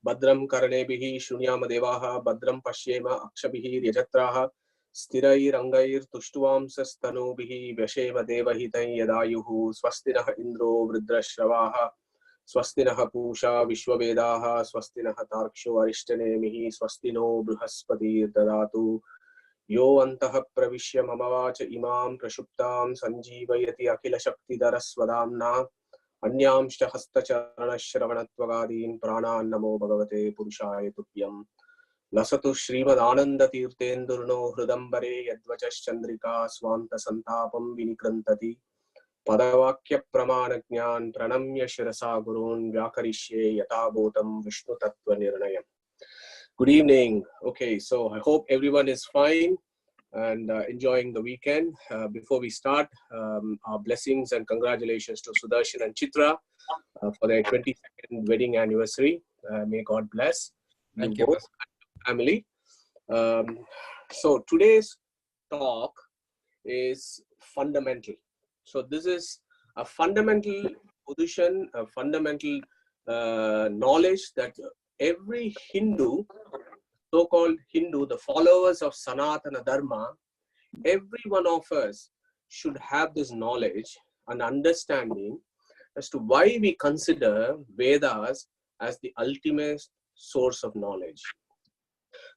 Badram Karanebihi Shunyama Devaha Badram Pashyema Akshabihi Ryajatraha Sthirai Rangair Tushtuam Sastanubihi Vyasheva Devahitai Yadayuhu Swastinaha Indro Vridrashravaha Swastinaha Pusha Vishwavedaha Swastinaha Tarksho Arishtanemihi Swastino Bruhaspati Dadatu Yo Antaha Pravishya Mamavacha Imam Prashuptam Sanjeevayati Akila Shakti Darasvadamna Anyamshta Hastacharana Shravanatvagadin Prana Namo Bhagavate Purushaya Tupyam Lasatu Srimad Ananda Tirtendurno Hrudambare Yadvachas Chandrika Swanta Santapam Vinikrantati Padavakya Pramana Jnan Pranamya Shirasa Gurun Vyakarishye Yatabotam Vishnu Tattva Nirnayam. Good evening. Okay, so I hope everyone is fine and enjoying the weekend. Before we start, our blessings and congratulations to Sudarshan and Chitra for their 22nd wedding anniversary. May God bless you both, family. So today's talk is fundamental. So this is a fundamental position, a fundamental knowledge that every Hindu, so-called Hindu, the followers of Sanatana Dharma, every one of us should have this knowledge and understanding as to why we consider Vedas as the ultimate source of knowledge.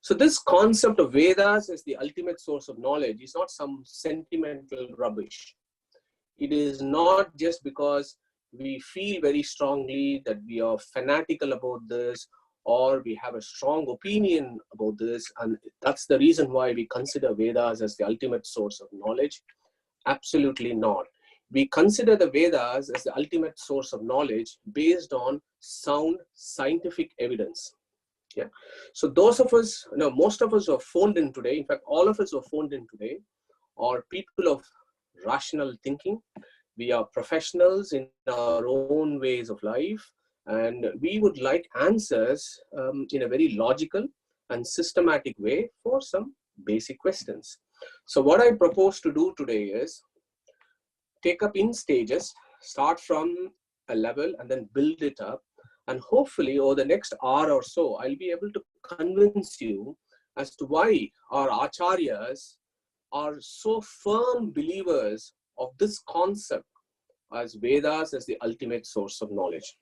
So this concept of Vedas as the ultimate source of knowledge is not some sentimental rubbish. It is not just because we feel very strongly that we are fanatical about this, or we have a strong opinion about this, and that's the reason why we consider Vedas as the ultimate source of knowledge. Absolutely not. We consider the Vedas as the ultimate source of knowledge based on sound scientific evidence. Yeah. So those of us, most of us who are phoned in today, in fact, all of us who are phoned in today, are people of rational thinking. We are professionals in our own ways of life. And we would like answers in a very logical and systematic way for some basic questions. So what I propose to do today is take up in stages, start from a level and then build it up. And hopefully over the next hour or so, I'll be able to convince you as to why our acharyas are so firm believers of this concept as Vedas as the ultimate source of knowledge.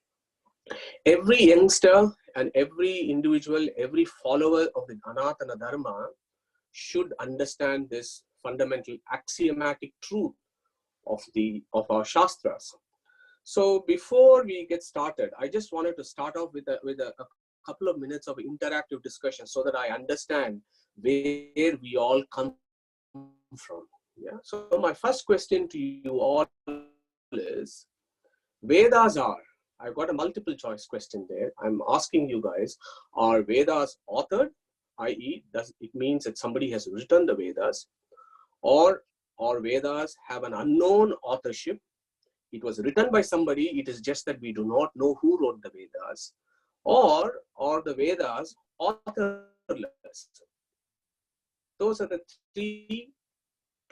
Every youngster and every individual, every follower of the Sanatana Dharma should understand this fundamental axiomatic truth of our Shastras. So before we get started, I just wanted to start off with a couple of minutes of interactive discussion so that I understand where we all come from. Yeah. So my first question to you all is, Vedas are, I've got a multiple choice question there. I'm asking you guys, are Vedas authored, i.e. does it means that somebody has written the Vedas, or Vedas have an unknown authorship? It was written by somebody, it is just that we do not know who wrote the Vedas, or the Vedas authorless. Those are the three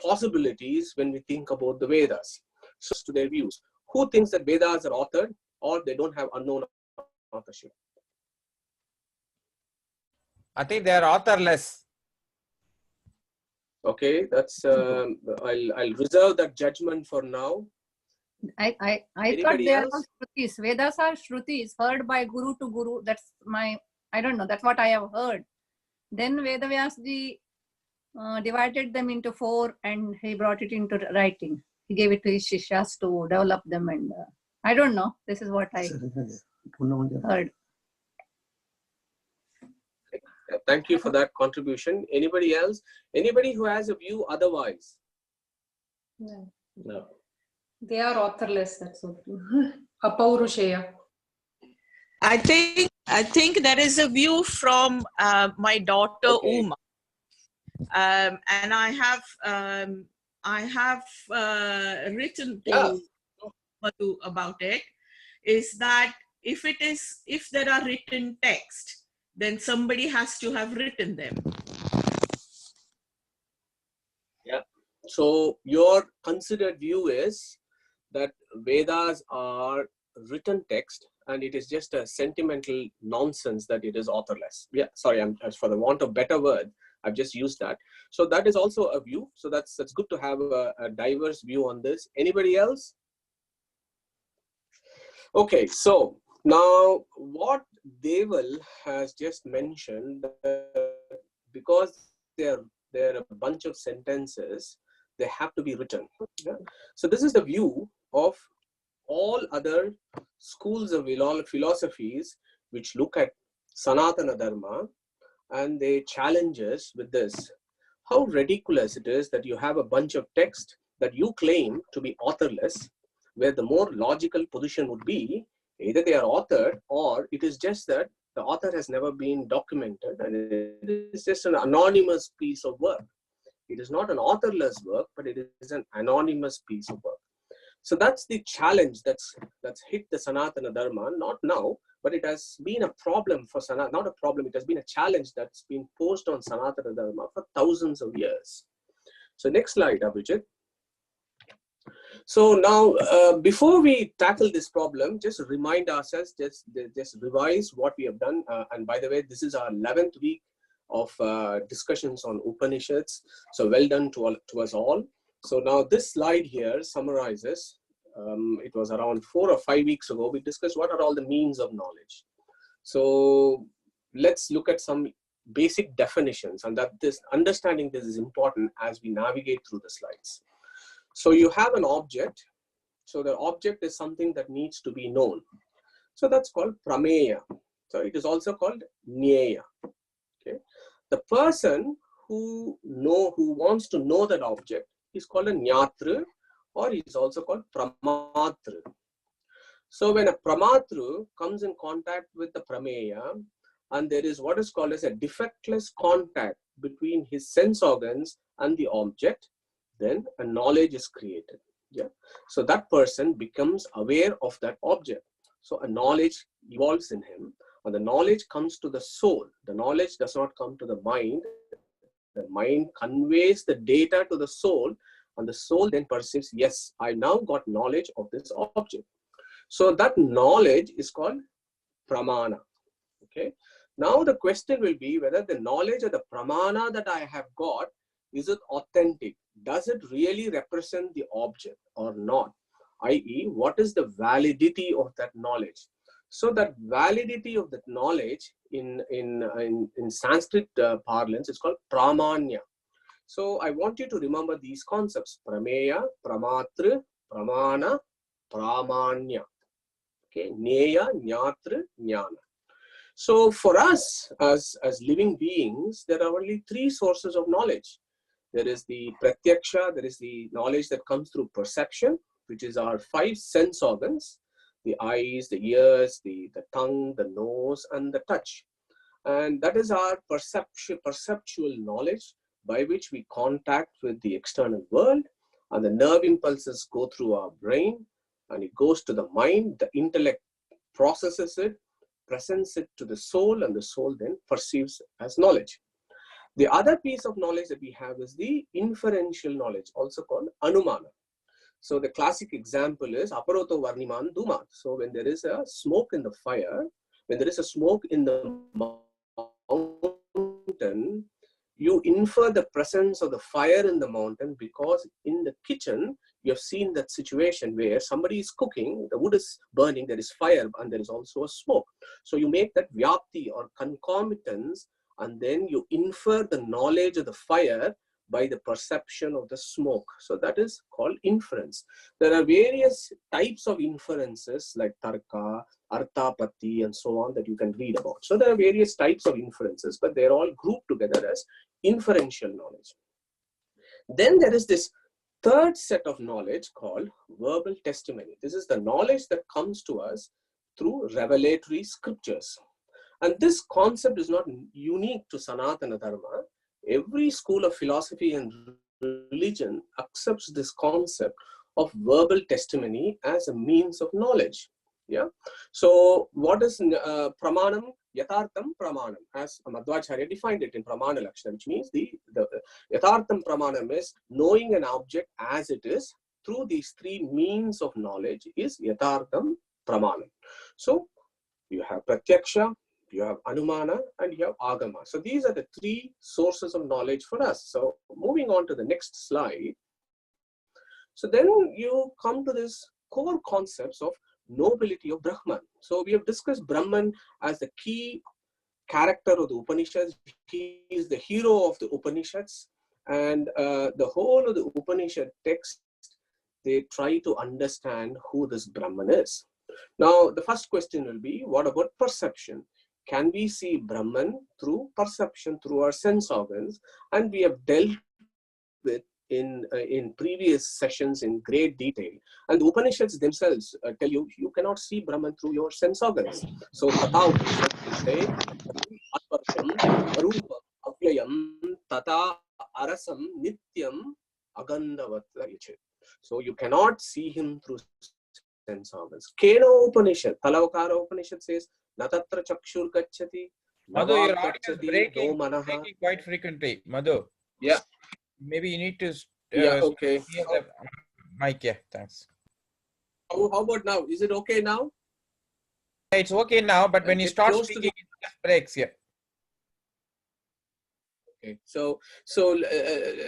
possibilities when we think about the Vedas. So to their views, who thinks that Vedas are authored or they don't have unknown authorship? I think they are authorless. Okay, that's I'll reserve that judgment for now. I thought they are Shrutis. Vedas are Shrutis, heard by Guru to Guru. That's I don't know, that's what I have heard. Then Vedavyasji divided them into 4 and he brought it into writing. He gave it to his Shishyas to develop them, and I don't know. This is what I heard. Thank you for that contribution. Anybody else? Anybody who has a view otherwise? No. No. They are authorless, that's all. Apaurusheya. I think there is a view from my daughter Uma, and I have written to Madhu about it. Is that if there are written text, then somebody has to have written them. Yeah. So your considered view is that Vedas are written text and it is just a sentimental nonsense that it is authorless. Yeah, sorry, for the want of better word, I've just used that. So that is also a view. So that's good to have a diverse view on this. Anybody else? Okay, so now what Deval has just mentioned, because they're a bunch of sentences, they have to be written. Yeah? So this is the view of all other schools of philosophies which look at Sanatana Dharma, and they challenge us with this. How ridiculous it is that you have a bunch of text that you claim to be authorless, where the more logical position would be either they are authored or it is just that the author has never been documented and it is just an anonymous piece of work. It is not an authorless work, but it is an anonymous piece of work. So that's the challenge that's hit the Sanatana Dharma, not now, but it has been a problem for Sanatana, not a problem, it has been a challenge that's been posed on Sanatana Dharma for thousands of years. So next slide, Abhijit. So now, before we tackle this problem, just remind ourselves, just revise what we have done. And by the way, this is our 11th week of discussions on Upanishads. So well done to us all. So now this slide here summarizes, it was around 4 or 5 weeks ago, we discussed what are all the means of knowledge. So let's look at some basic definitions, and that understanding this is important as we navigate through the slides. So you have an object. So the object is something that needs to be known. So that's called prameya. So it is also called nyeya. Okay. The person who wants to know that object is called a nyatru, or he is also called pramatru. So when a pramatru comes in contact with the prameya, and there is what is called as a defectless contact between his sense organs and the object, then a knowledge is created. Yeah. So that person becomes aware of that object. So a knowledge evolves in him, and the knowledge comes to the soul. The knowledge does not come to the mind. The mind conveys the data to the soul, and the soul then perceives, yes, I now got knowledge of this object. So that knowledge is called pramana. Okay. Now the question will be whether the knowledge of the pramana that I have got, is it authentic? Does it really represent the object or not? I.e., what is the validity of that knowledge? So that validity of that knowledge in Sanskrit parlance is called pramanya. So I want you to remember these concepts: prameya, pramatru, pramana, pramanya. Okay, neya, nyatru, jnana. So for us as living beings, there are only 3 sources of knowledge. There is the pratyaksha, there is the knowledge that comes through perception, which is our 5 sense organs: the eyes, the ears, the tongue, the nose, and the touch. And that is our perceptual knowledge by which we contact with the external world, and the nerve impulses go through our brain, and it goes to the mind, the intellect processes it, presents it to the soul, and the soul then perceives as knowledge. The other piece of knowledge that we have is the inferential knowledge, also called anumana. So the classic example is aparoto varniman dumat. So when there is a smoke in the fire, when there is a smoke in the mountain, you infer the presence of the fire in the mountain because in the kitchen, you have seen that situation where somebody is cooking, the wood is burning, there is fire, and there is also a smoke. So you make that vyapti or concomitance, and then you infer the knowledge of the fire by the perception of the smoke. So that is called inference. There are various types of inferences like tarka, arthapatti, and so on that you can read about. So there are various types of inferences, but they're all grouped together as inferential knowledge. Then there is this third set of knowledge called verbal testimony. This is the knowledge that comes to us through revelatory scriptures. And this concept is not unique to Sanatana Dharma. Every school of philosophy and religion accepts this concept of verbal testimony as a means of knowledge. Yeah. So what is pramanam? Yathartham pramanam, as Madhvacharya defined it in Pramana Lakshana, which means the Yathartham pramanam is knowing an object as it is through these 3 means of knowledge is Yathartham pramanam. So you have Pratyaksha, you have Anumana, and you have Agama. So these are the three sources of knowledge for us. So moving on to the next slide. So then you come to this core concepts of nobility of Brahman. So we have discussed Brahman as the key character of the Upanishads. He is the hero of the Upanishads, and the whole of the Upanishad text, they try to understand who this Brahman is. Now, the first question will be, what about perception? Can we see Brahman through perception, through our sense organs? And we have dealt with in previous sessions in great detail. And the Upanishads themselves tell you, you cannot see Brahman through your sense organs. So, Tata Upanishad will say, Atvarsham, Arupam, Avyayam, Tata Arasam, Nityam, Agandavatra Yachet. So, you cannot see him through sense organs. Keno Upanishad, Talavakara Upanishad says, Natatra Chakshur Gacchati, Madhu, your audio is Gacchati, breaking, no Manaha. breaking quite frequently. Madhu. Yeah. Maybe you need to Yeah, okay. hear the mic. Yeah, thanks. How about now? Is it okay now? It's okay now, but when you Get start close to speaking, it just breaks. Yeah. Okay. So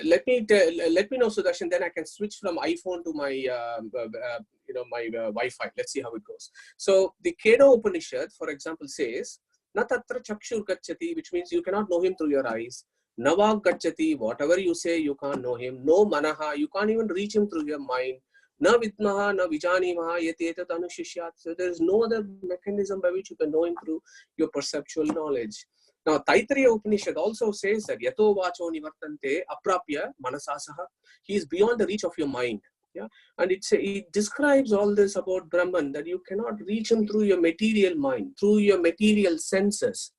let me know, Sudarshan. Then I can switch from iPhone to my my Wi-Fi. Let's see how it goes. So the Kedo Upanishad, for example, says Natatra Chakshur Gacchati, which means you cannot know him through your eyes. Navag Gacchati, whatever you say, you can't know him. No Manaha, you can't even reach him through your mind. Na Vidmaha, na Vijanimaha, Yetetat Anushishyat. So there is no other mechanism by which you can know him through your perceptual knowledge. Now, Taittiriya Upanishad also says that Yato Vacho Nivartante Aprapya Manasasaha. He is beyond the reach of your mind. Yeah, and it describes all this about Brahman, that you cannot reach him through your material mind, through your material senses.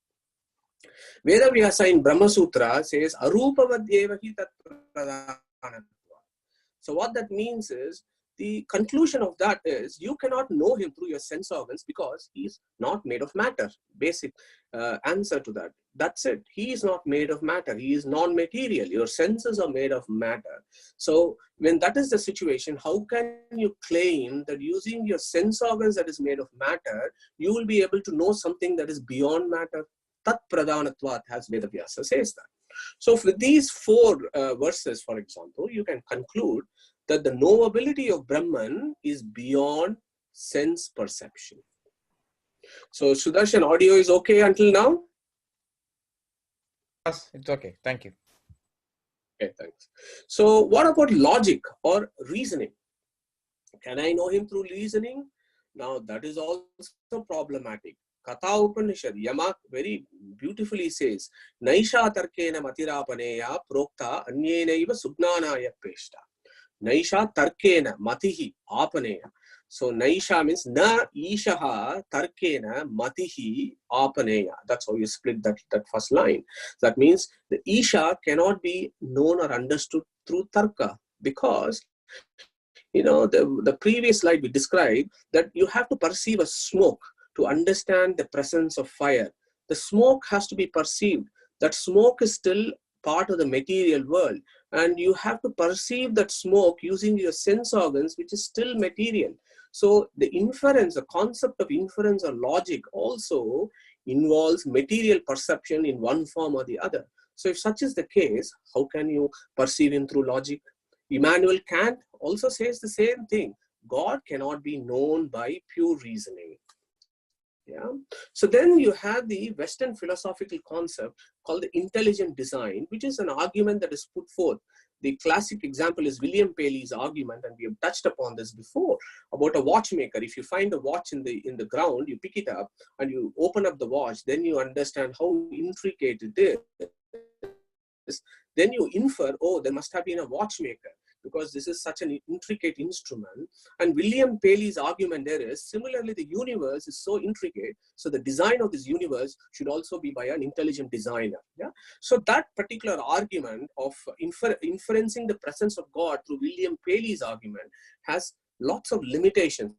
Veda Vyasa in Brahmasutra says Arupavadyevahi tat pradhanatva. So what that means is, the conclusion of that is, you cannot know him through your sense organs because he is not made of matter. Basic answer to that. That's it. He is not made of matter. He is non-material. Your senses are made of matter. So when that is the situation, how can you claim that using your sense organs that is made of matter, you will be able to know something that is beyond matter? Tat pradhanatvat, as Veda Vyasa says that. So with these four verses, for example, you can conclude that the knowability of Brahman is beyond sense perception. So Sudarshan, audio is okay until now? Yes, it's okay. Thank you. Okay, thanks. So what about logic or reasoning? Can I know him through reasoning? Now that is also problematic. Katha Upanishad, Yamak very beautifully says, Naisha tarkena matirapaneya prokta anyenaiva sugnanaya peshta. Naisha tarkena matihi apaneya. So Naisha means na ishaha tarkena matihi apaneya. That's how you split that first line. That means the Isha cannot be known or understood through tarka, because the previous slide we described that you have to perceive a smoke to understand the presence of fire. The smoke has to be perceived. That smoke is still part of the material world, and you have to perceive that smoke using your sense organs, which is still material. So the inference, the concept of inference or logic also involves material perception in one form or the other. So if such is the case, how can you perceive him through logic? Immanuel Kant also says the same thing. God cannot be known by pure reasoning. Yeah. So then you have the Western philosophical concept called the intelligent design, which is an argument that is put forth. The classic example is William Paley's argument, and we have touched upon this before, about a watchmaker. If you find a watch in the ground, you pick it up and you open up the watch, then you understand how intricate it is. Then you infer, oh, there must have been a watchmaker, because this is such an intricate instrument. And William Paley's argument there is, similarly, the universe is so intricate, so the design of this universe should also be by an intelligent designer. Yeah. So that particular argument of inferencing the presence of God through William Paley's argument has lots of limitations.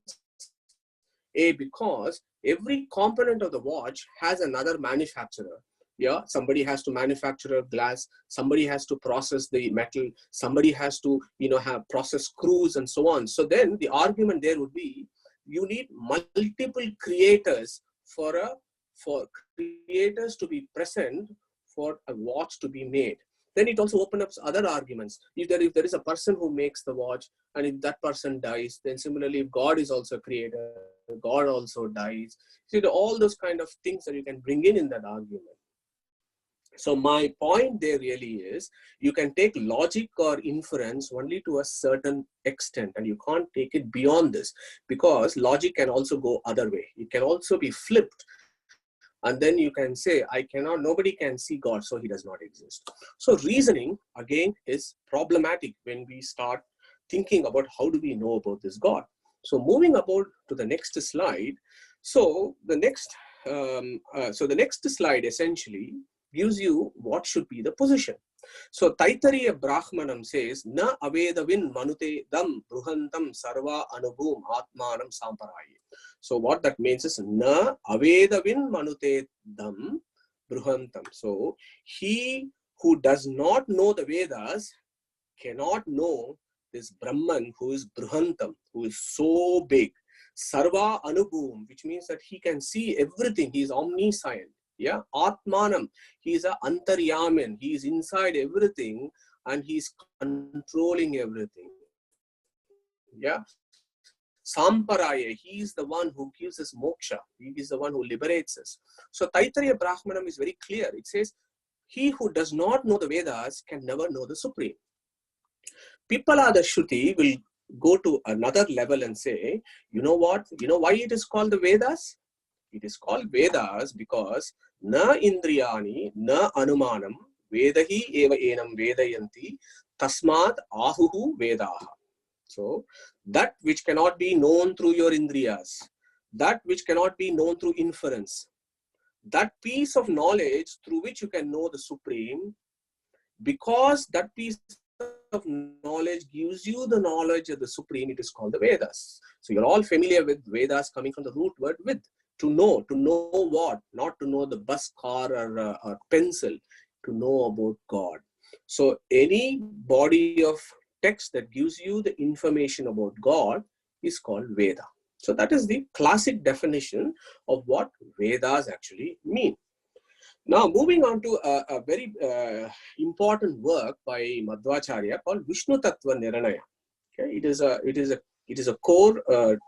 Because every component of the watch has another manufacturer. Yeah, somebody has to manufacture glass, somebody has to process the metal, somebody has to, have process screws and so on. So then the argument there would be, you need multiple creators for creators to be present for a watch to be made. Then it also opens up other arguments. If there is a person who makes the watch, and if that person dies, then similarly, if God is also a creator, God also dies. See, all those kind of things that you can bring in that argument. So my point there really is, you can take logic or inference only to a certain extent, and you can't take it beyond this, because logic can also go other way. It can also be flipped. And then you can say, nobody can see God, so he does not exist. So reasoning, again, is problematic when we start thinking about how do we know about this God. So moving about to the next slide. So the next slide essentially gives you what should be the position. So Taittiriya Brahmanam says, Na avedavin manute dam bruhantam sarva anubhum atmanam samparaye. So what that means is, Na avedavin manute dam bruhantam. So he who does not know the Vedas cannot know this Brahman who is bruhantam, who is so big. Sarva anubhum, which means that he can see everything. He is omniscient. Yeah, Atmanam, he is a Antaryaman, he is inside everything and he is controlling everything. Yeah, Samparaya, he is the one who gives us moksha, he is the one who liberates us. So Taittiriya Brahmanam is very clear. It says, he who does not know the Vedas can never know the Supreme. Pipalada Shruti will go to another level and say, you know what? You know why it is called the Vedas? It is called Vedas because na indriyani na anumanam vedahi eva enam vedayanti tasmat ahuhu vedaha. So that which cannot be known through your indriyas, that which cannot be known through inference, that piece of knowledge through which you can know the Supreme, because that piece of knowledge gives you the knowledge of the Supreme, it is called the Vedas. So you're all familiar with Vedas coming from the root word with. To know what? Not to know the bus, car or pencil, to know about God. So any body of text that gives you the information about God is called Veda. So that is the classic definition of what Vedas actually mean. Now moving on to a very important work by Madhvacharya called Vishnu Tattva Niranaya. Okay, it is a core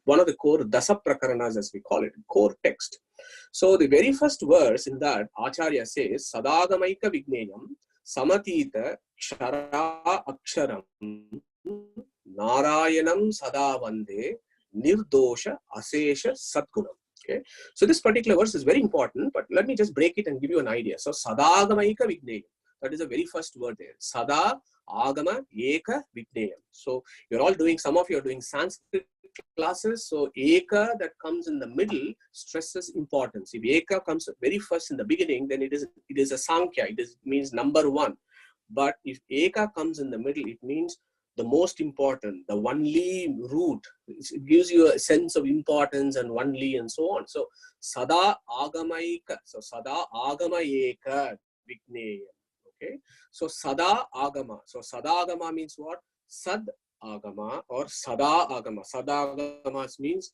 one of the core Dasa Prakaranas, as we call it, core text. So the very first verse in that, Acharya says, Sadagamaika Vigneyam Samatita Kshara Aksharam Narayanam Sadavande Nirdosha Asesha Satgunam. Okay, so this particular verse is very important, but let me just break it and give you an idea. So Sadagamaika Vigneyam, that is the very first word there. Sada Agama Eka Vigneyam. So you're all doing, some of you are doing Sanskrit classes. So Eka that comes in the middle stresses importance. If Eka comes very first in the beginning, then it is a Sankhya. It means number one. But if Eka comes in the middle, it means the most important, the only root. It gives you a sense of importance and only and so on. So Sada Agamaika. So Sada Agama Eka Vigneyam. Okay. So Sada Agama. So Sada Agama means what? Sad Agama or Sada Agama. Sada Agama means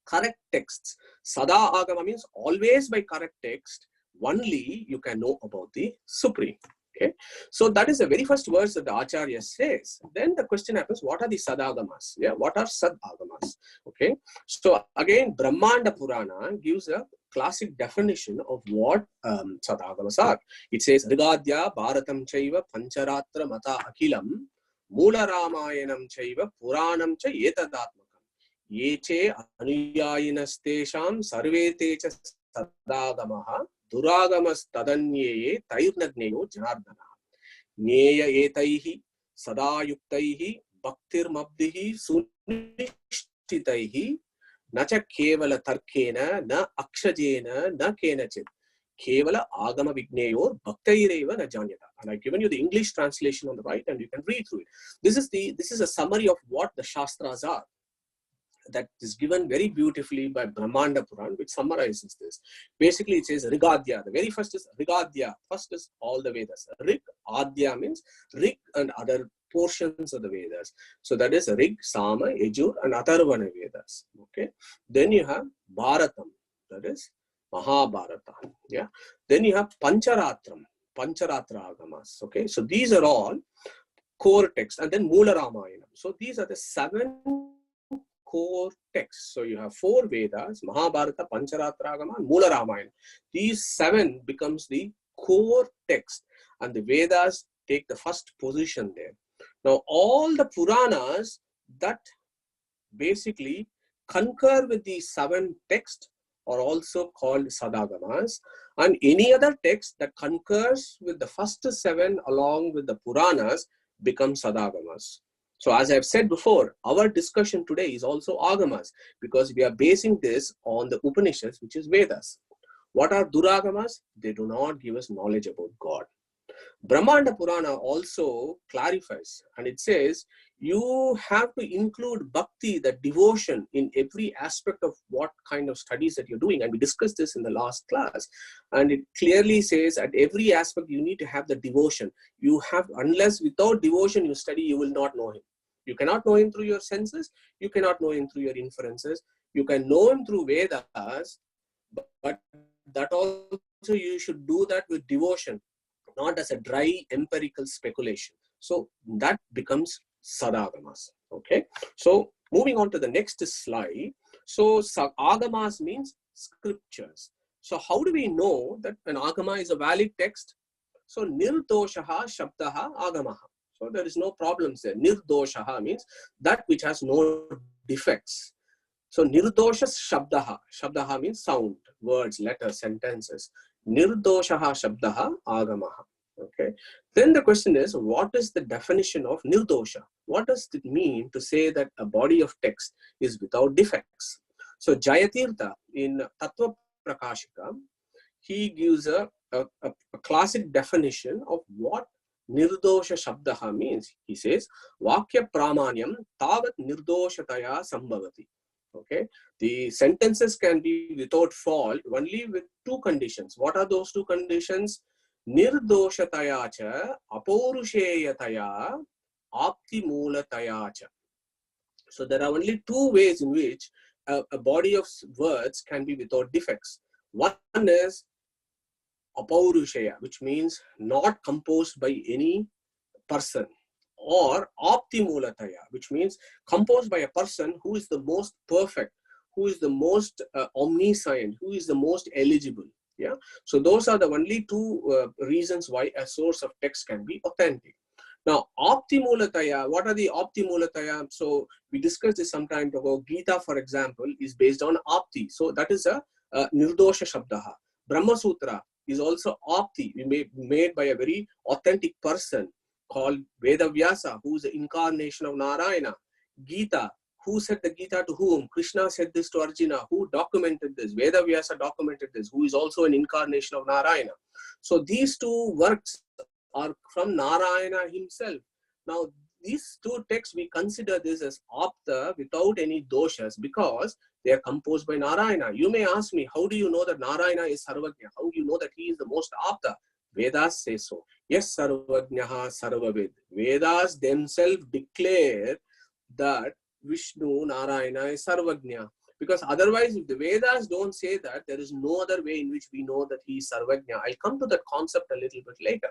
correct texts. Sada Agama means always by correct text, only you can know about the Supreme. Okay, so that is the very first verse that the Acharya says. Then the question happens, what are the Sadagamas? Yeah, what are Sadagamas? Okay, so again, Brahmanda Purana gives a classic definition of what Sadagamas are. It says, Rigadya Bharatam Chaiva Pancharatra Mata Akilam Mula Ramayanam Chaiva Puranam Cha Yetadatmakam Yeche Anuyayinastesham Sarvete Cha Sadagamaha Duragamas Tadanyeye Tairnagneyo Janardana Neya Etaihi Sadayuktaihi Bhaktir Mabdihi Sunishtitaihi Nacha Kevala Tarkena Na Akshajena Na Kenachit Kevala Agama Vigneyor Bhaktaireva Na Janyata. And I've given you the English translation on the right and you can read through it. This is a summary of what the Shastras are. That is given very beautifully by Brahmanda Puran, which summarizes this. Basically, it says Rigadya. The very first is Rigadya. First is all the Vedas. Rig, Adya means Rig and other portions of the Vedas. So that is Rig, Sama, Yajur and Atharvana Vedas. Okay. Then you have Bharatam. That is Mahabharata. Yeah. Then you have Pancharatra Agamas. Okay. So these are all core texts, and then Mula Ramayana. So these are the 7 core texts. So you have 4 Vedas, Mahabharata, Pancharatra Agama, and Mula Ramayana. These 7 becomes the core text, and the Vedas take the first position there. Now all the Puranas that basically concur with these 7 texts are also called Sadagamas, and any other text that concurs with the first 7 along with the Puranas becomes Sadagamas. So as I've said before, our discussion today is also Agamas, because we are basing this on the Upanishads, which is Vedas. What are Duragamas? They do not give us knowledge about God. Brahmanda Purana also clarifies, and it says you have to include bhakti, the devotion, in every aspect of what kind of studies that you're doing. And we discussed this in the last class. And it clearly says at every aspect you need to have the devotion. You have, unless without devotion you study, you will not know him. You cannot know him through your senses. You cannot know him through your inferences. You can know him through Vedas, but that also you should do that with devotion, not as a dry empirical speculation. So that becomes Sadagamas. Okay. So moving on to the next slide. So Agamas means scriptures. So how do we know that an Agama is a valid text? So Nirdoshaha Shabdaha Agamaha. So there is no problems there. Nirdoshaha means that which has no defects. So Nirdosha Shabdaha. Shabdaha means sound, words, letters, sentences. Nirdoshaha Shabdaha Agamaha. Okay. Then the question is, what is the definition of Nirdosha? What does it mean to say that a body of text is without defects? So Jayatirtha in Tattva Prakashika, he gives a classic definition of what Nirdosha Shabdaha means. He says, Vakya Pramanyam Tavat Nirdoshataya Sambhavati. Okay, the sentences can be without fault only with 2 conditions. What are those 2 conditions? Nirdoshataya cha, Apaurusheyataya, Aptimulataya cha. So there are only 2 ways in which a body of words can be without defects. One is Apaurusheya, which means not composed by any person, or Aptimulataya, which means composed by a person who is the most perfect, who is the most omniscient, who is the most eligible. Yeah. So those are the only 2 reasons why a source of text can be authentic. Now, Aptimulataya, what are the Aptimulataya? So we discussed this some time ago. Gita, for example, is based on Apti. So that is a Nirdosha Shabdaha. Brahmasutra is also Apti, made by a very authentic person called Veda Vyasa, who is the incarnation of Narayana. Gita, who said the Gita to whom? Krishna said this to Arjuna. Who documented this? Veda Vyasa documented this, who is also an incarnation of Narayana. So these 2 works are from Narayana himself. Now, these 2 texts, we consider this as Apta without any doshas because they are composed by Narayana. You may ask me, how do you know that Narayana is Sarvajna? How do you know that he is the most Apta? Vedas say so. Yes, Sarvajnaha Sarvavid. Vedas themselves declare that Vishnu Narayana is Sarvajna. Because otherwise, if the Vedas don't say that, there is no other way in which we know that he is Sarvajna. I'll come to that concept a little bit later.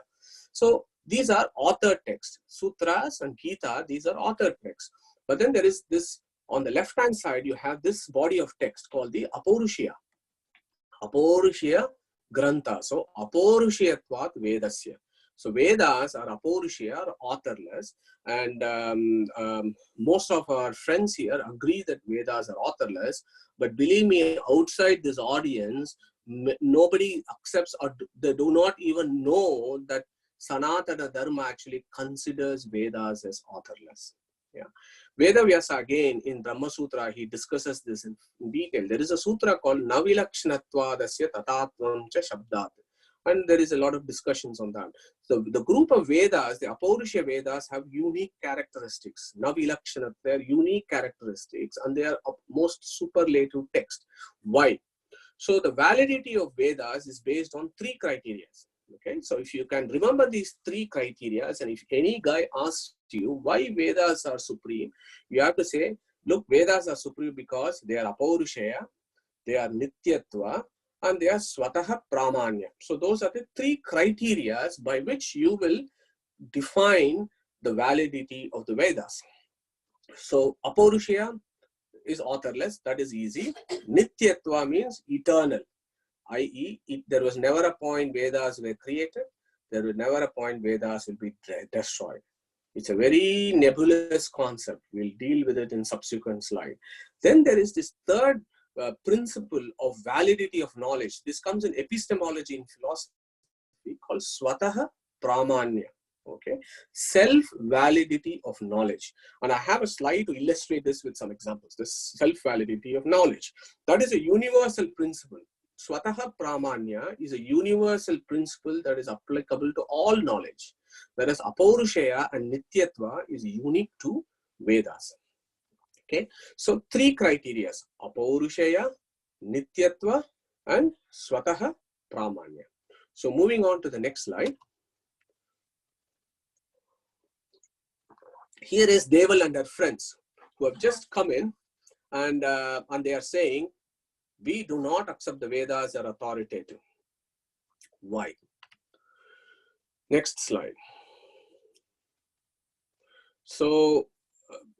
So these are author texts. Sutras and Gita, these are author texts. But then there is this, on the left-hand side, you have this body of text called the Apaurushya. Apaurushya Grantha. So Apaurushayatvat Vedasya. So Vedas are Apaurushya, or authorless, and most of our friends here agree that Vedas are authorless. But believe me, outside this audience, nobody accepts, or they do not even know that Sanatana Dharma actually considers Vedas as authorless. Yeah. Veda Vyasa again in Brahmasutra, he discusses this in detail. There is a sutra called Navilakshnatvadasya Tatatvam cha Shabdat. And there is a lot of discussions on that. So the group of Vedas, the Apaurushya Vedas, have unique characteristics. Navilakshanat, they are unique characteristics, and they are most superlative text. Why? So the validity of Vedas is based on 3 criteria. Okay, so if you can remember these 3 criteria, and if any guy asks you why Vedas are supreme, you have to say, look, Vedas are supreme because they are Apaurushaya, they are Nityatva, and they are Swataha Pramanya. So those are the three criteria by which you will define the validity of the Vedas. So Apaurushaya is authorless, that is easy. Nityatva means eternal, i.e. there was never a point Vedas were created, there was never a point Vedas will be destroyed. It's a very nebulous concept. We'll deal with it in subsequent slide. Then there is this third principle of validity of knowledge. This comes in epistemology in philosophy called Swataha Pramanya. Okay, self-validity of knowledge. And I have a slide to illustrate this with some examples. This self-validity of knowledge. That is a universal principle. Swataha Pramanya is a universal principle that is applicable to all knowledge. Whereas Apaurushaya and Nityatva is unique to Vedas. Okay, so three criteria: Apaurushaya, Nityatva, and Swataha Pramanya. So moving on to the next slide. Here is Deval and her friends who have just come in, and they are saying, we do not accept the Vedas as authoritative. Why? Next slide. So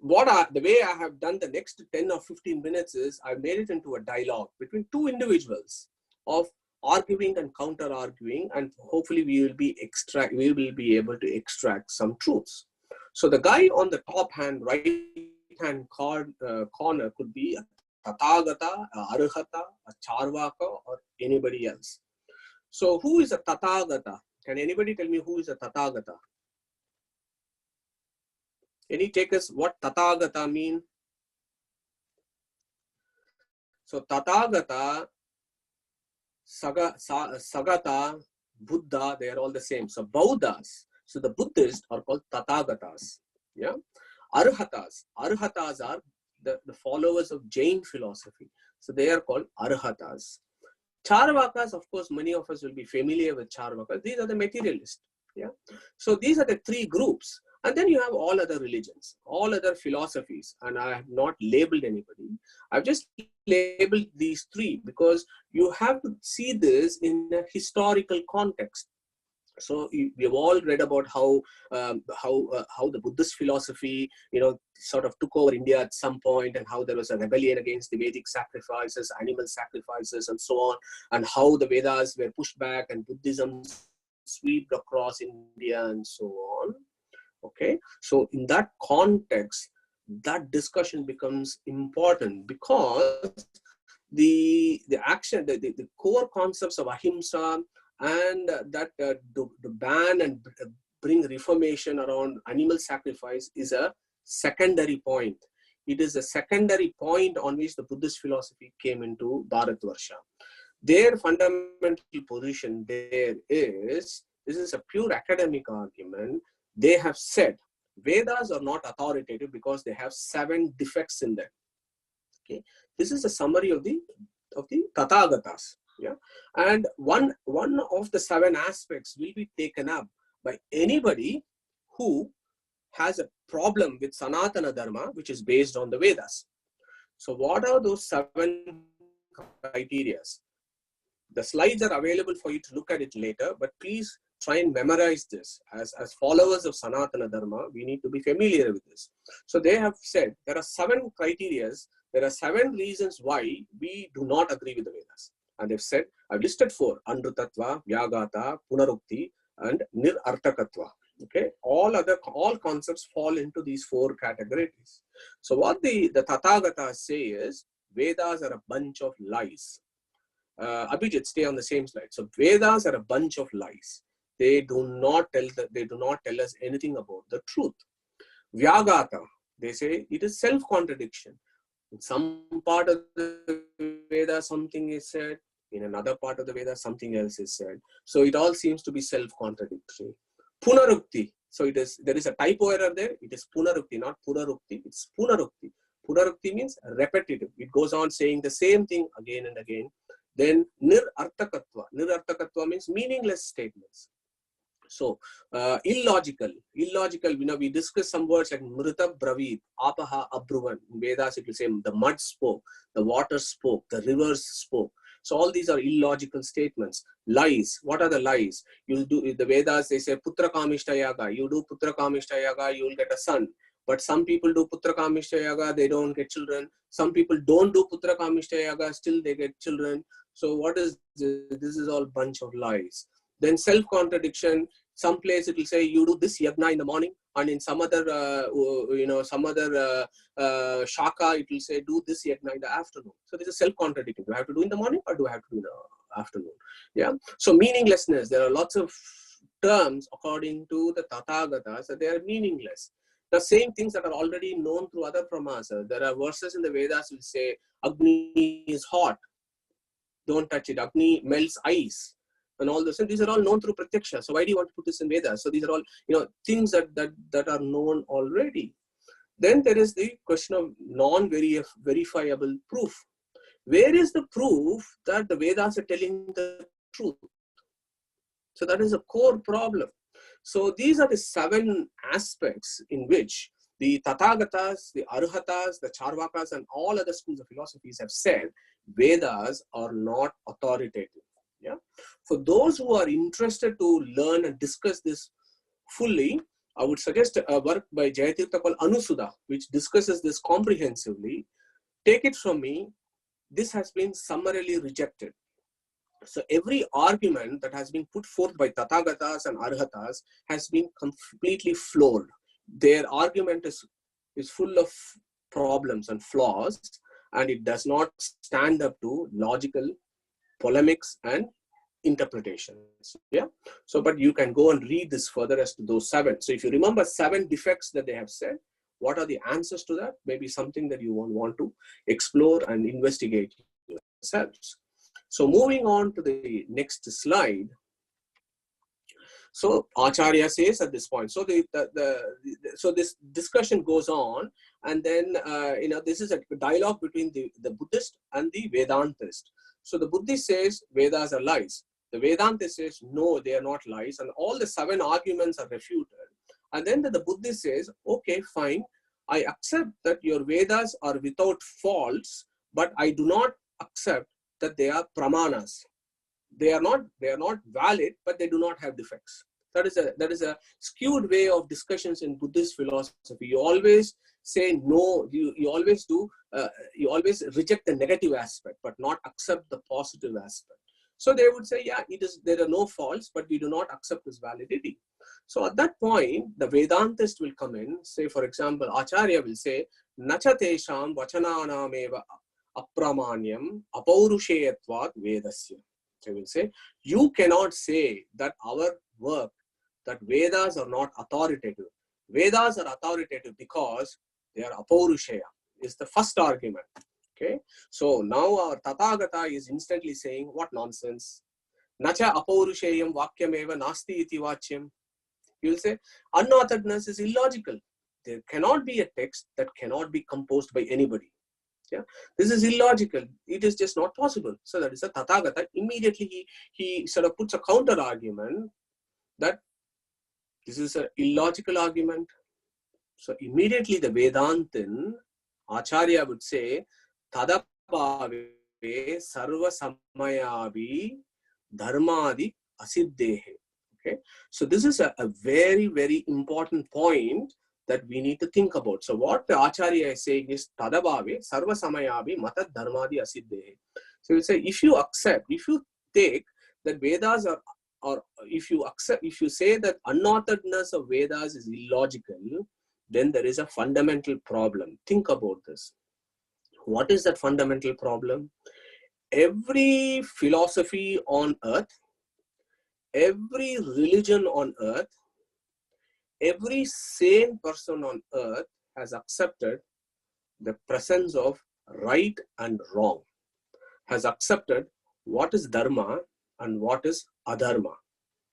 the way I have done the next 10 or 15 minutes is I've made it into a dialogue between two individuals of arguing and counter arguing, and hopefully we will be able to extract some truths. So the guy on the top hand, right hand corner could be a Tathagata, a Arhata, a Charvaka, or anybody else. So who is a Tathagata? Can anybody tell me who is a Tathagata? Any takers what Tathagata mean? So Tathagata, Sagata, Buddha, they are all the same. So Buddhas, so the Buddhists are called Tathagatas. Yeah. Arhatas are the followers of Jain philosophy. So they are called Arhatas. Charvakas, of course, many of us will be familiar with Charvakas. These are the materialists. Yeah. So these are the three groups. And then you have all other religions, all other philosophies. And I have not labeled anybody. I've just labeled these three because you have to see this in a historical context. So we have all read about how the Buddhist philosophy, sort of took over India at some point, and how there was a rebellion against the Vedic sacrifices, animal sacrifices, and so on, and how the Vedas were pushed back and Buddhism swept across India and so on. Okay, so in that context, that discussion becomes important because the action, the core concepts of ahimsa and that to ban and bring reformation around animal sacrifice is a secondary point. It is a secondary point on which the Buddhist philosophy came into Bharatvarsha. Their fundamental position there is, this is a pure academic argument. They have said Vedas are not authoritative because they have 7 defects in them. Okay, this is a summary of the Tathagatas. Yeah, and one of the 7 aspects will be taken up by anybody who has a problem with Sanatana Dharma, which is based on the Vedas. So what are those 7 criteria? The slides are available for you to look at it later, but please try and memorize this. As followers of Sanatana Dharma, we need to be familiar with this. So they have said there are 7 criteria, there are 7 reasons why we do not agree with the Vedas. And they've said, I've listed 4: Anrutatva, Vyagata, Punarukti, and Nirartakatva. Okay, all concepts fall into these 4 categories. So what the Tathagatas say is, Vedas are a bunch of lies. Abhijit, stay on the same slide. So Vedas are a bunch of lies. They do not tell us anything about the truth. Vyagata, they say it is self-contradiction. In some part of the Veda, something is said. In another part of the Veda, something else is said. So it all seems to be self-contradictory. Punarukti. So there is a typo error there. It is Punarukti, not Purarukti. It's Punarukti. Punarukti means repetitive. It goes on saying the same thing again and again. Then Nirartakatva. Nirartakatva means meaningless statements. So illogical, we discuss some words like mrita bravid, apaha abruvan. In Vedas it will say the mud spoke, the water spoke, the rivers spoke. So all these are illogical statements. Lies, what are the lies? You do, the Vedas, they say putra kamishta yaga, you do putra kamishta yaga, you will get a son. But some people do putra kamishta yaga, they don't get children. Some people don't do putra kamishta yaga, still they get children. So what is this? This is all bunch of lies. Then self-contradiction. Some place it will say you do this yagna in the morning, and in some other shaka it will say do this yagna in the afternoon. So this is self-contradicting. Do I have to do in the morning or do I have to do in the afternoon? Yeah. So meaninglessness. There are lots of terms according to the Tathagatas that they are meaningless. The same things that are already known through other pramas. There are verses in the Vedas will say Agni is hot. Don't touch it. Agni melts ice. And all those things, these are all known through pratyaksha. So why do you want to put this in Vedas? So these are all, things that are known already. Then there is the question of non-verifiable proof. Where is the proof that the Vedas are telling the truth? So that is a core problem. So these are the 7 aspects in which the Tathagatas, the Arhatas, the Charvakas, and all other schools of philosophies have said Vedas are not authoritative. Yeah. For those who are interested to learn and discuss this fully, I would suggest a work by Jayatirtha called Anusudha, which discusses this comprehensively. Take it from me, this has been summarily rejected. So every argument that has been put forth by Tathagatas and Arhatas has been completely flawed. Their argument is full of problems and flaws, and it does not stand up to logical polemics and interpretations. Yeah. So, but you can go and read this further as to those 7. So if you remember 7 defects that they have said, what are the answers to that? Maybe something that you want to explore and investigate yourselves. So moving on to the next slide. So Acharya says at this point, so so this discussion goes on, and then this is a dialogue between the Buddhist and the Vedantist. So the Buddhist says Vedas are lies. The Vedantist says no, they are not lies, and all the 7 arguments are refuted. And then the Buddhist says, okay, fine, I accept that your Vedas are without faults, but I do not accept that they are pramanas. They are not valid, but they do not have defects. That is a skewed way of discussions in Buddhist philosophy. You always say no. You always do. You always reject the negative aspect, but not accept the positive aspect. So they would say, yeah, there are no faults, but we do not accept this validity. So at that point, the Vedantist will come in. Say, for example, Acharya will say, Nacha tesham vachananameva apramanyam apaurusheyatvat vedasya. They will say, you cannot say that our work, that Vedas are not authoritative. Vedas are authoritative because they are apaurushaya, is the first argument. Okay, so now our Tathagata is instantly saying, what nonsense. Nacha apaurushayam vakyameva nasti iti vachyam. You will say, unauthoredness is illogical. There cannot be a text that cannot be composed by anybody. Yeah, this is illogical. It is just not possible. So that is a Tathagata. Immediately he sort of puts a counter argument that this is an illogical argument. So immediately the Vedantin, Acharya would say, Tadabhave sarva samayavi dharmadi asiddhehe. Okay, so this is a very, very important point that we need to think about. So what the Acharya is saying is Tadabhave sarva samayavi mata dharmadi asiddhehe. So you say, if you take that Vedas are, or if you say that unauthoredness of Vedas is illogical, then there is a fundamental problem. Think about this. What is that fundamental problem? Every philosophy on earth, every religion on earth, every sane person on earth has accepted the presence of right and wrong, has accepted what is dharma and what is adharma.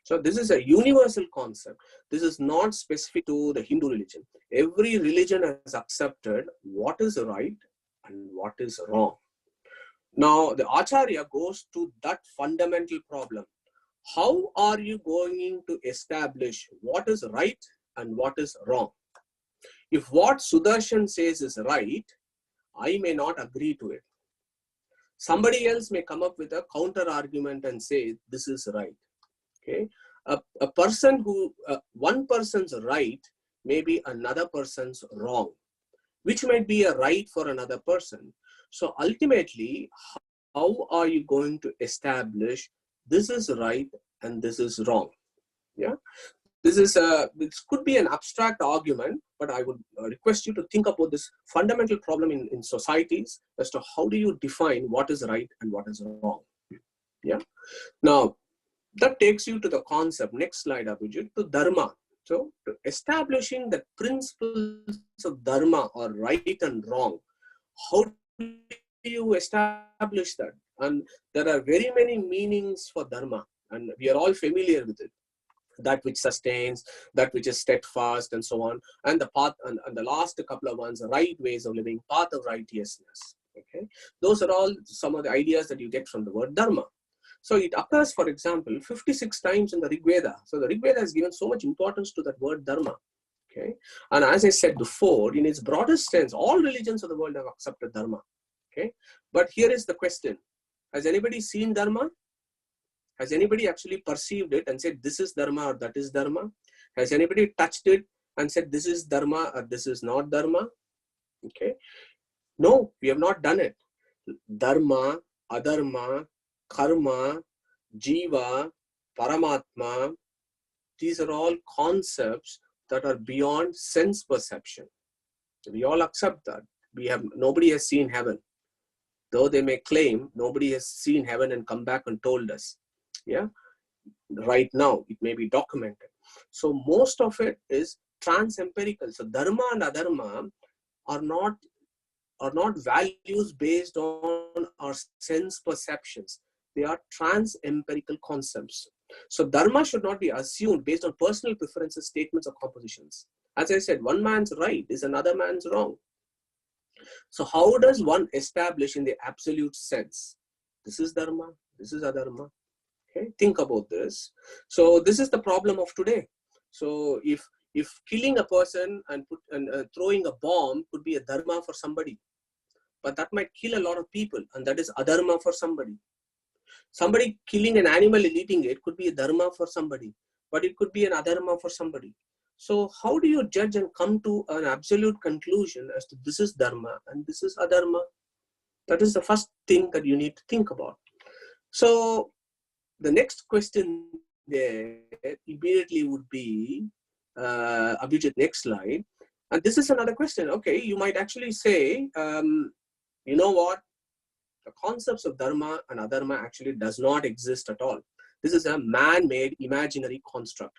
So this is a universal concept. This is not specific to the Hindu religion. Every religion has accepted what is right and what is wrong. Now the Acharya goes to that fundamental problem. how are you going to establish what is right and what is wrong? If what Sudarshan says is right, I may not agree to it. Somebody else may come up with a counter argument and say this is right. Okay, a person who one person's right may be another person's wrong, which might be a right for another person. So ultimately, how are you going to establish this is right and this is wrong? Yeah, this could be an abstract argument, but I would request you to think about this fundamental problem in societies as to how do you define what is right and what is wrong. Yeah. Now, that takes you to the concept. Next slide, Abhijit, to dharma. So, to establishing the principles of dharma or right and wrong, how do you establish that? And there are very many meanings for dharma, and we are all familiar with it. That which sustains, that which is steadfast, and so on. And the path, and the last couple of ones, right ways of living, path of righteousness. Okay, those are all some of the ideas that you get from the word dharma. So it occurs, for example, 56 times in the Rig Veda. So the Rig Veda has given so much importance to that word dharma. Okay, and as I said before, in its broadest sense, all religions of the world have accepted dharma. Okay, but here is the question: has anybody seen dharma? Has anybody actually perceived it and said this is dharma or that is dharma? Has anybody touched it and said this is dharma or this is not dharma? Okay, no, we have not done it. Dharma, adharma, karma, jiva, paramatma, these are all concepts that are beyond sense perception. We all accept that. Nobody has seen heaven. Though they may claim nobody has seen heaven and come back and told us. Yeah, right now it may be documented. So most of it is trans-empirical. So dharma and adharma are not values based on our sense perceptions. They are trans-empirical concepts. So dharma should not be assumed based on personal preferences, statements, or compositions. As I said, one man's right is another man's wrong. So how does one establish in the absolute sense? This is dharma, this is adharma. Okay, think about this. So this is the problem of today. So if killing a person and throwing a bomb could be a dharma for somebody, but that might kill a lot of people, and that is adharma for somebody. Somebody killing an animal and eating it could be a dharma for somebody, but it could be an adharma for somebody. So how do you judge and come to an absolute conclusion as to this is dharma and this is adharma? That is the first thing that you need to think about. So the next question there immediately would be, Abhijit, next slide. And this is another question. Okay, you might actually say, you know what? The concepts of dharma and adharma actually does not exist at all. This is a man-made imaginary construct.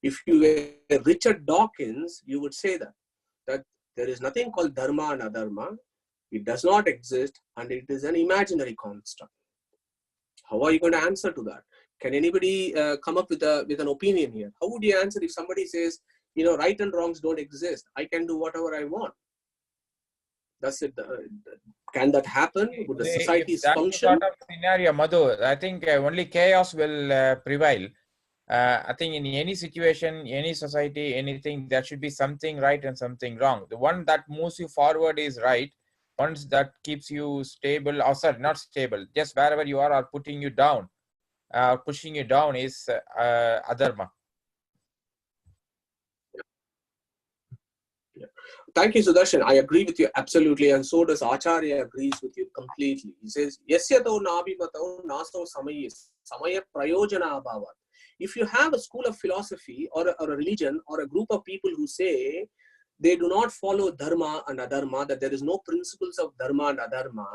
If you were Richard Dawkins, you would say that there is nothing called dharma and adharma. It does not exist, and it is an imaginary construct. How are you going to answer to that? Can anybody come up with an opinion here? How would you answer if somebody says, you know, right and wrongs don't exist? I can do whatever I want. Does it? Can that happen? Would the societies function? Sort of scenario, Madhu, I think only chaos will prevail. I think in any situation, any society, anything, there should be something right and something wrong. The one that moves you forward is right. Ones that keeps you stable, or sorry, not stable, just wherever you are putting you down, pushing you down is adharma. Yeah. Thank you, Sudarshan. I agree with you absolutely, and so does Acharya agrees with you completely. He says, Yasyato nabimatau naso samaya prayojana bhavat. If you have a school of philosophy or a religion or a group of people who say they do not follow dharma and adharma, that there is no principles of dharma and adharma,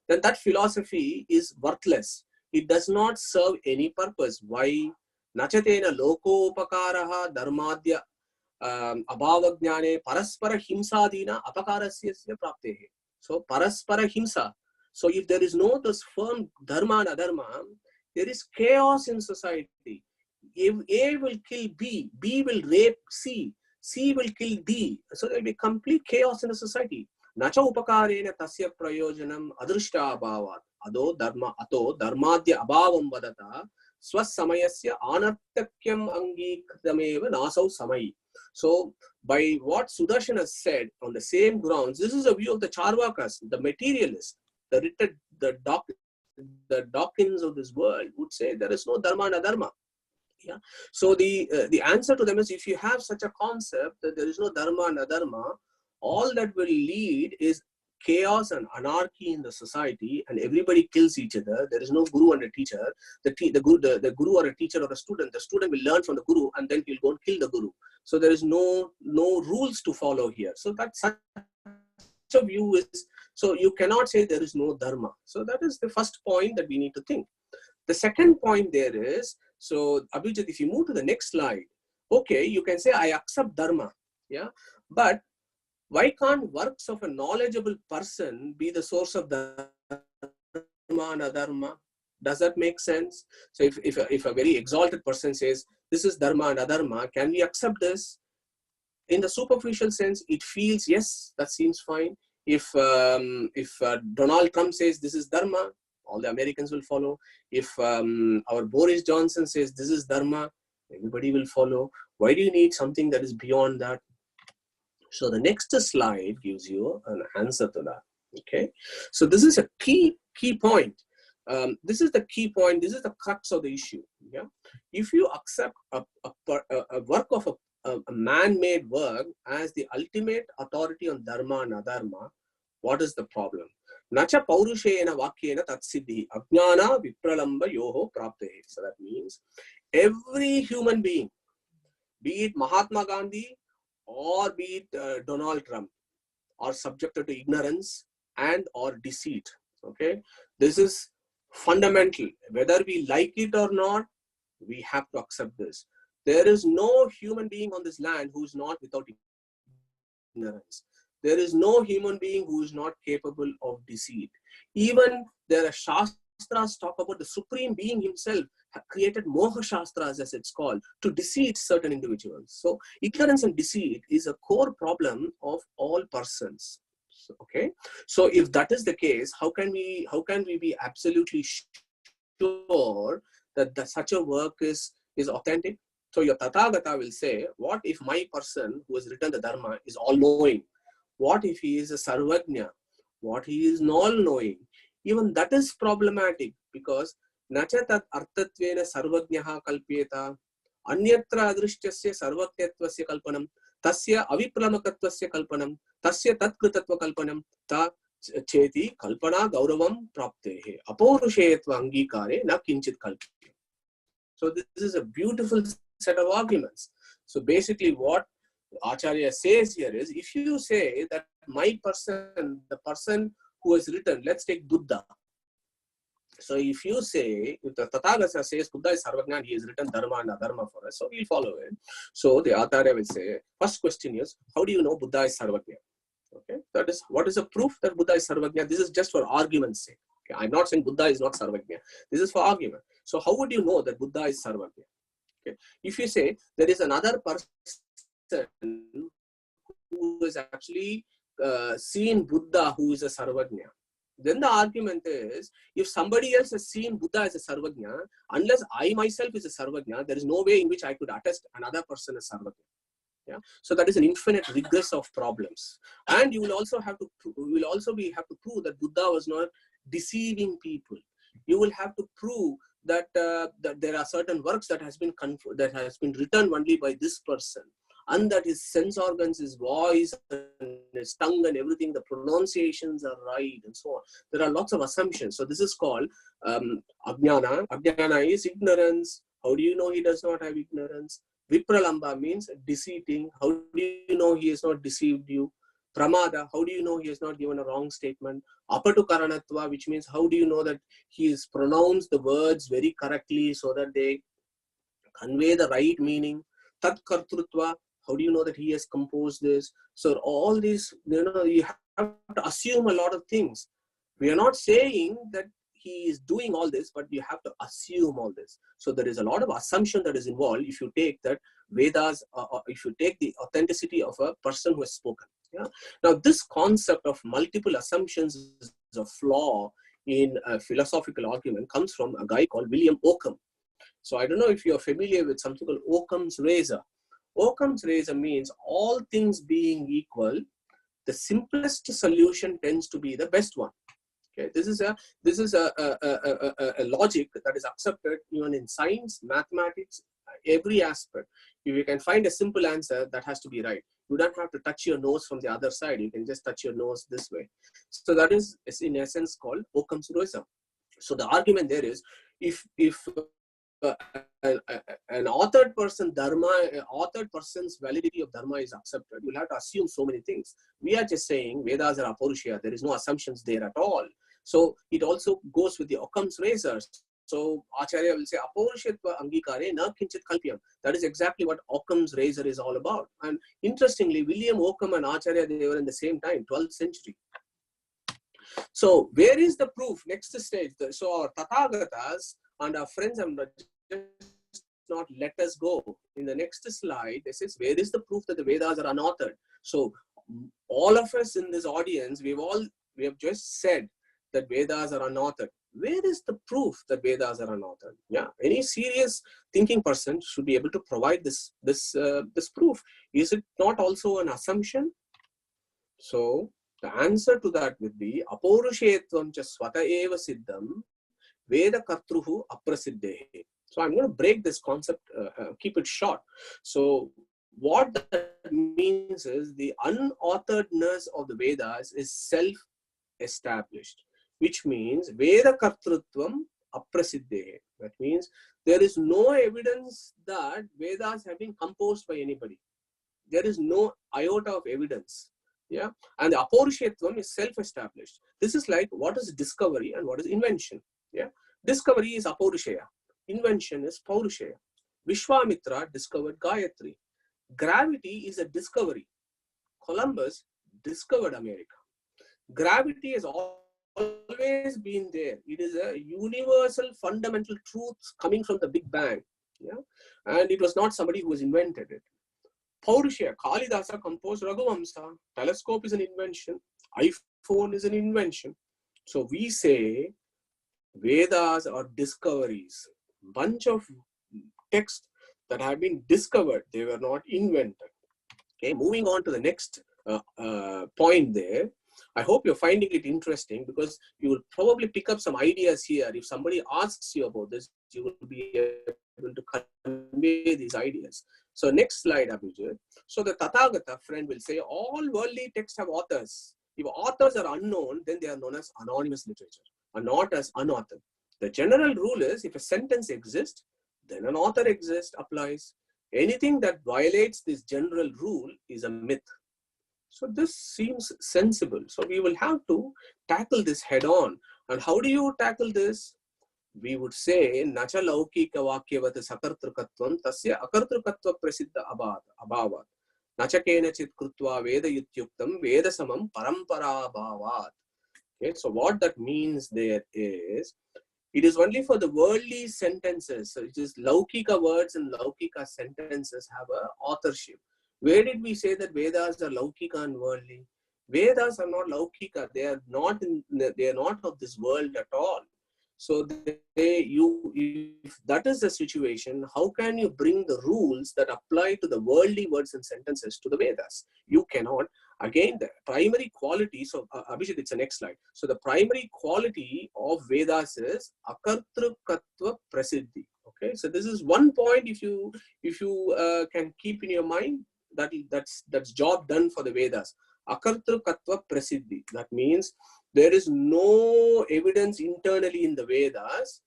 then that philosophy is worthless. It does not serve any purpose. Why? Nachatena loko upakaraha dharmadya abhavajnane paraspara himsadina apakarasya praptehe. So paraspara himsa. So if there is no this firm dharma and adharma, there is chaos in society. If A will kill B, B will rape C, C will kill D. So there will be complete chaos in the society. Nacha upakarena tasya prayojanam adrishta abhavat. Ado dharmadya abhavam vadata swasamayasya anartakyam angikritameva nasau samai. So by what Sudarshan has said, on the same grounds, this is a view of the Charvakas, the materialists, the doctrines of this world would say there is no dharma and adharma. Yeah. So the answer to them is, if you have such a concept that there is no dharma and adharma, all that will lead is chaos and anarchy in the society, and everybody kills each other. There is no guru and a teacher. The guru or a teacher or a student, the student will learn from the guru and then he'll go and kill the guru. So there is no rules to follow here. So that's such a view is, so you cannot say there is no dharma. So that is the first point that we need to think. The second point there is, so Abhijit, if you move to the next slide, okay, you can say I accept dharma, yeah, but why can't works of a knowledgeable person be the source of dharma and adharma? Does that make sense? So if a very exalted person says this is dharma and adharma, can we accept this? In the superficial sense, it feels yes, that seems fine. If Donald Trump says this is dharma, all the Americans will follow. If our Boris Johnson says this is dharma, everybody will follow. Why do you need something that is beyond that? So the next slide gives you an answer to that. Okay, so this is a key point. This is the key point. This is the crux of the issue. Yeah, if you accept a work of a man-made work as the ultimate authority on dharma and adharma, what is the problem? Nacha paurushena vakyena tatsiddhi ajnana vipralamba yoho praptehe. So that means every human being, be it Mahatma Gandhi or be it Donald Trump, are subjected to ignorance and or deceit. Okay, this is fundamental. Whether we like it or not, we have to accept this. There is no human being on this land who is not without ignorance. There is no human being who is not capable of deceit. Even there are Shastras talk about the Supreme Being himself created Moha Shastras, as it's called, to deceive certain individuals. So ignorance and deceit is a core problem of all persons. So, okay, so if that is the case, how can we be absolutely sure that such a work is authentic? So your Tathagata will say, what if my person who has written the Dharma is all-knowing? What if he is a Sarvajna? What he is all-knowing? Even that is problematic, because nacha tat artatvena sarvajnaha kalpyeta anyatra adrishtyasya sarvajnatvasya kalpanam tasya avipramakattvasya kalpanam tasya tatkritatva kalpanam ta cheti kalpana gauravam praptehe apaurushayatva angikare na kinchit kalpya. So this is a beautiful set of arguments. So basically what Acharya says here is, if you say that my person, the person who has written, let's take Buddha. So if you say, if the Tathagata says Buddha is Sarvajna and he has written Dharma and Adharma for us, so we'll follow it. So the Acharya will say, first question is, how do you know Buddha is Sarvajna? Okay, that is, what is the proof that Buddha is Sarvajna? This is just for argument's sake. Okay, I'm not saying Buddha is not Sarvajna. This is for argument. So how would you know that Buddha is Sarvajna? Okay, if you say there is another person who has actually seen Buddha who is a Sarvajna, then the argument is, if somebody else has seen Buddha as a Sarvajna, unless I myself is a Sarvajna, there is no way in which I could attest another person as Sarvajna. Yeah, so that is an infinite regress of problems, and you will also have to prove that Buddha was not deceiving people. You will have to prove that that there are certain works that has been written only by this person, and that his sense organs, his voice, and his tongue and everything, the pronunciations are right, and so on. There are lots of assumptions. So this is called ajnana. Ajnana is ignorance. How do you know he does not have ignorance? Vipralamba means deceiving. How do you know he has not deceived you? Pramada, how do you know he has not given a wrong statement? Apatu karanatva, which means how do you know that he has pronounced the words very correctly so that they convey the right meaning? Tat kartrutva, how do you know that he has composed this? So all these, you have to assume a lot of things. We are not saying that he is doing all this, but you have to assume all this. So there is a lot of assumption that is involved if you take that Vedas, if you take the authenticity of a person who has spoken. Yeah. Now this concept of multiple assumptions is a flaw in a philosophical argument, comes from a guy called William Ockham. So I don't know if you're familiar with something called Occam's razor. Occam's razor means all things being equal, the simplest solution tends to be the best one. Okay, this is a logic that is accepted even in science, mathematics, every aspect. If you can find a simple answer, that has to be right. You don't have to touch your nose from the other side. You can just touch your nose this way. So that is in essence called Occam's razor. So the argument there is, if an authored person's validity of dharma is accepted, you'll have to assume so many things. We are just saying Vedas are apaurushaya. There is no assumptions there at all. So it also goes with the Occam's razor. So Acharya will say, apaurushayatva angikare na kinchit kalpyam. That is exactly what Occam's razor is all about. And interestingly, William Occam and Acharya, they were in the same time, 12th century. So where is the proof? Next stage. So our Tathagatas and our friends have not let us go. In the next slide, this is where is the proof that the Vedas are unauthored. So all of us in this audience, we have just said that Vedas are unauthored. Where is the proof that Vedas are unauthored? Yeah, any serious thinking person should be able to provide this proof. Is it not also an assumption? So the answer to that would be apaurushayatvam cha swata eva siddham Veda kartruhu aprasiddhehe. So I'm going to break this concept, keep it short. So what that means is the unauthoredness of the Vedas is self-established, which means Veda kartrutvam aprasiddhehe. That means there is no evidence that Vedas have been composed by anybody. There is no iota of evidence. Yeah, and the apaurushayatvam is self-established. This is like what is discovery and what is invention. Yeah, discovery is apaurushaya. Invention is paurushaya. Vishwamitra discovered Gayatri. Gravity is a discovery. Columbus discovered America. Gravity has always been there. It is a universal fundamental truth coming from the Big Bang. Yeah, and it was not somebody who has invented it. Paurushaya, Kalidasa composed Raghuvamsa. Telescope is an invention. iPhone is an invention. So we say Vedas are discoveries. Bunch of texts that have been discovered. They were not invented. Okay, moving on to the next point there. I hope you're finding it interesting because you will probably pick up some ideas here. If somebody asks you about this, you will be able to convey these ideas. So next slide, Abhijit. So the Tathagata friend will say all worldly texts have authors. If authors are unknown, then they are known as anonymous literature and not as unauthored. The general rule is if a sentence exists, then an author exists, applies. Anything that violates this general rule is a myth. So this seems sensible. So we will have to tackle this head on. And how do you tackle this? We would say, Nacha laukika vakyavata sakartrukatvam tasya akartrukatva prasiddha abhavat. Nacha kenachit krutva veda yutyuktam veda samam parampara abhavat. Okay, so what that means there is, it is only for the worldly sentences. So it is laukika words and laukika sentences have an authorship. Where did we say that Vedas are laukika and worldly? Vedas are not laukika. They are not of this world at all. So if that is the situation, how can you bring the rules that apply to the worldly words and sentences to the Vedas? You cannot. Again, the primary quality, so Abhijit, it's the next slide. So the primary quality of Vedas is akartrukatva prasiddhi. Okay, so this is one point if you can keep in your mind, that's job done for the Vedas. Akartrukatva prasiddhi. That means there is no evidence internally in the Vedas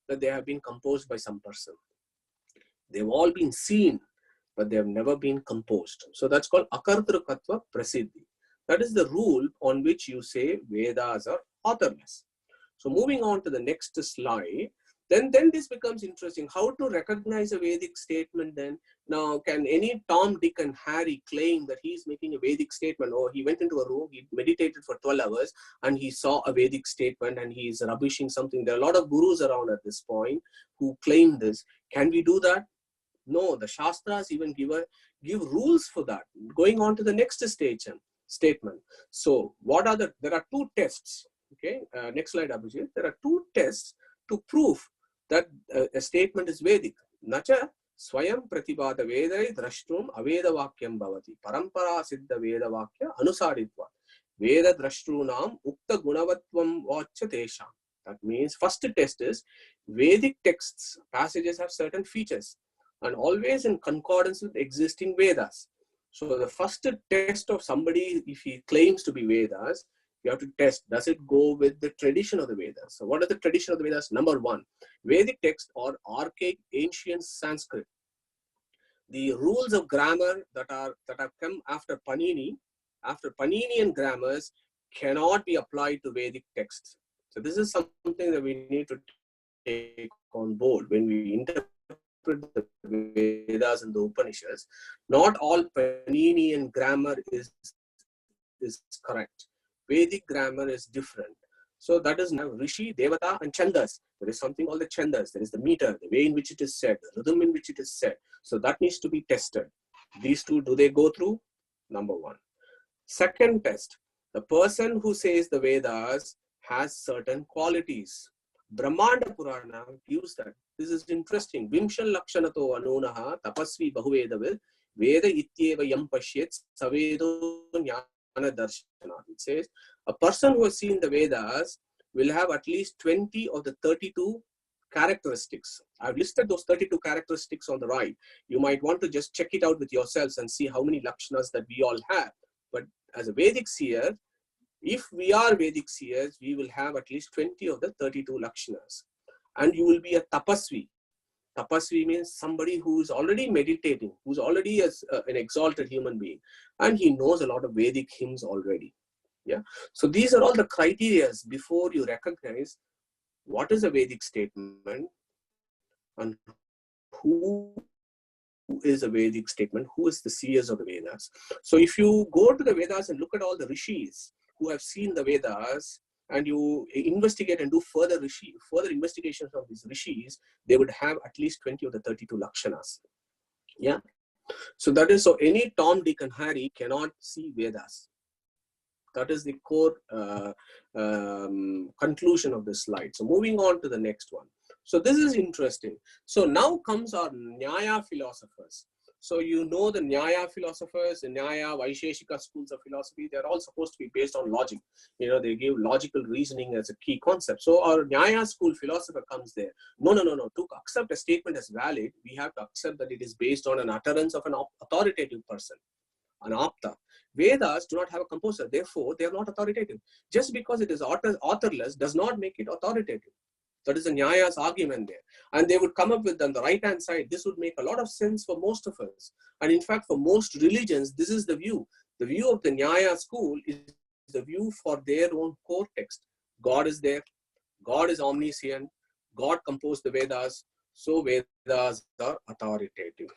that they have been composed by some person. They've all been seen, but they have never been composed. So that's called akartrukatva prasiddhi. That is the rule on which you say Vedas are authorless. So moving on to the next slide, then this becomes interesting. How to recognize a Vedic statement then? Now, can any Tom, Dick and Harry claim that he's making a Vedic statement? Or he went into a room, he meditated for 12 hours and he saw a Vedic statement and he's rubbishing something. There are a lot of gurus around at this point who claim this. Can we do that? No, the Shastras even give rules for that. Going on to the next statement. So there are two tests. Okay, next slide, Abhijit. There are two tests to prove that a statement is Vedic. Nacha Swayam Pratibhata Vedai Drashtrum Aveda Vakyam Bhavati Parampara Siddha Veda Vakya Anusaritva Veda Drashtrunam Ukta Gunavatvam Vacha Tesham. That means first test is Vedic texts, passages have certain features and always in concordance with existing Vedas. So the first test of somebody, if he claims to be Vedas, you have to test, does it go with the tradition of the Vedas? So what is the tradition of the Vedas? Number one, Vedic text or archaic ancient Sanskrit. The rules of grammar that have come after Panini and grammars cannot be applied to Vedic texts. So this is something that we need to take on board when we interpret the Vedas and the Upanishads. Not all Paninian grammar is correct. Vedic grammar is different. So that is now Rishi, Devata and Chandas. There is something called the Chandas. There is the meter, the way in which it is said, the rhythm in which it is said. So that needs to be tested. These two, do they go through? Number one. Second test, the person who says the Vedas has certain qualities. Brahmanda Purana gives that. This is interesting. Vimshal Lakshanato Anunaha Tapasvi Bahuvedavid Veda Ityeva Yam Pashyet Savedo Jnana Darshana. It says a person who has seen the Vedas will have at least 20 of the 32 characteristics. I've listed those 32 characteristics on the right. You might want to just check it out with yourselves and see how many Lakshanas that we all have. But as a Vedic seer, if we are Vedic seers, we will have at least 20 of the 32 Lakshanas. And you will be a Tapasvi. Tapasvi means somebody who is already meditating, who's already an exalted human being. And he knows a lot of Vedic hymns already. Yeah. So these are all the criteria before you recognize what is a Vedic statement and who is a Vedic statement, who is the seers of the Vedas. So if you go to the Vedas and look at all the rishis who have seen the Vedas and you investigate and do further investigations of these rishis, they would have at least 20 of the 32 Lakshanas. Yeah. So that is, so any Tom, Dick and Harry cannot see Vedas. That is the core conclusion of this slide. So moving on to the next one. So this is interesting. So now comes our Nyaya philosophers. So you know the Nyaya philosophers, the Nyaya, Vaisheshika schools of philosophy, they're all supposed to be based on logic. You know, they give logical reasoning as a key concept. So our Nyaya school philosopher comes there. No. To accept a statement as valid, we have to accept that it is based on an utterance of an authoritative person, an apta. Vedas do not have a composer, therefore they are not authoritative. Just because it is authorless does not make it authoritative. That is the Nyaya's argument there. And they would come up with, on the right-hand side, this would make a lot of sense for most of us. And in fact, for most religions, this is the view. The view of the Nyaya school is the view for their own core text. God is there. God is omniscient. God composed the Vedas. So Vedas are authoritative.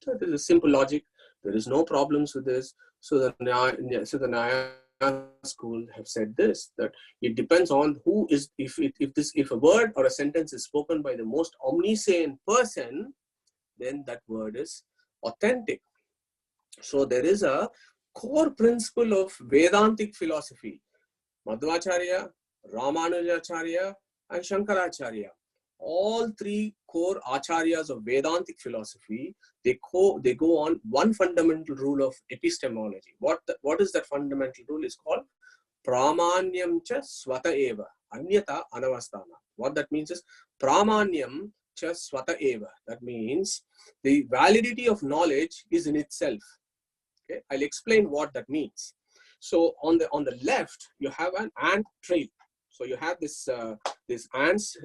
So this is simple logic. There is no problems with this. So the Nyaya school have said this, that it depends on who is, if a word or a sentence is spoken by the most omniscient person, then that word is authentic. So there is a core principle of Vedantic philosophy. Madhvacharya, Ramanujacharya and Shankaracharya, all three core acharyas of Vedantic philosophy, they go on one fundamental rule of epistemology. What is that fundamental rule? Is called Pramanyam cha swata eva, anyata anavasthana. What that means is Pramanyam cha swata eva. That means the validity of knowledge is in itself. Okay, I'll explain what that means. So on the left, you have an ant trail. So you have these ants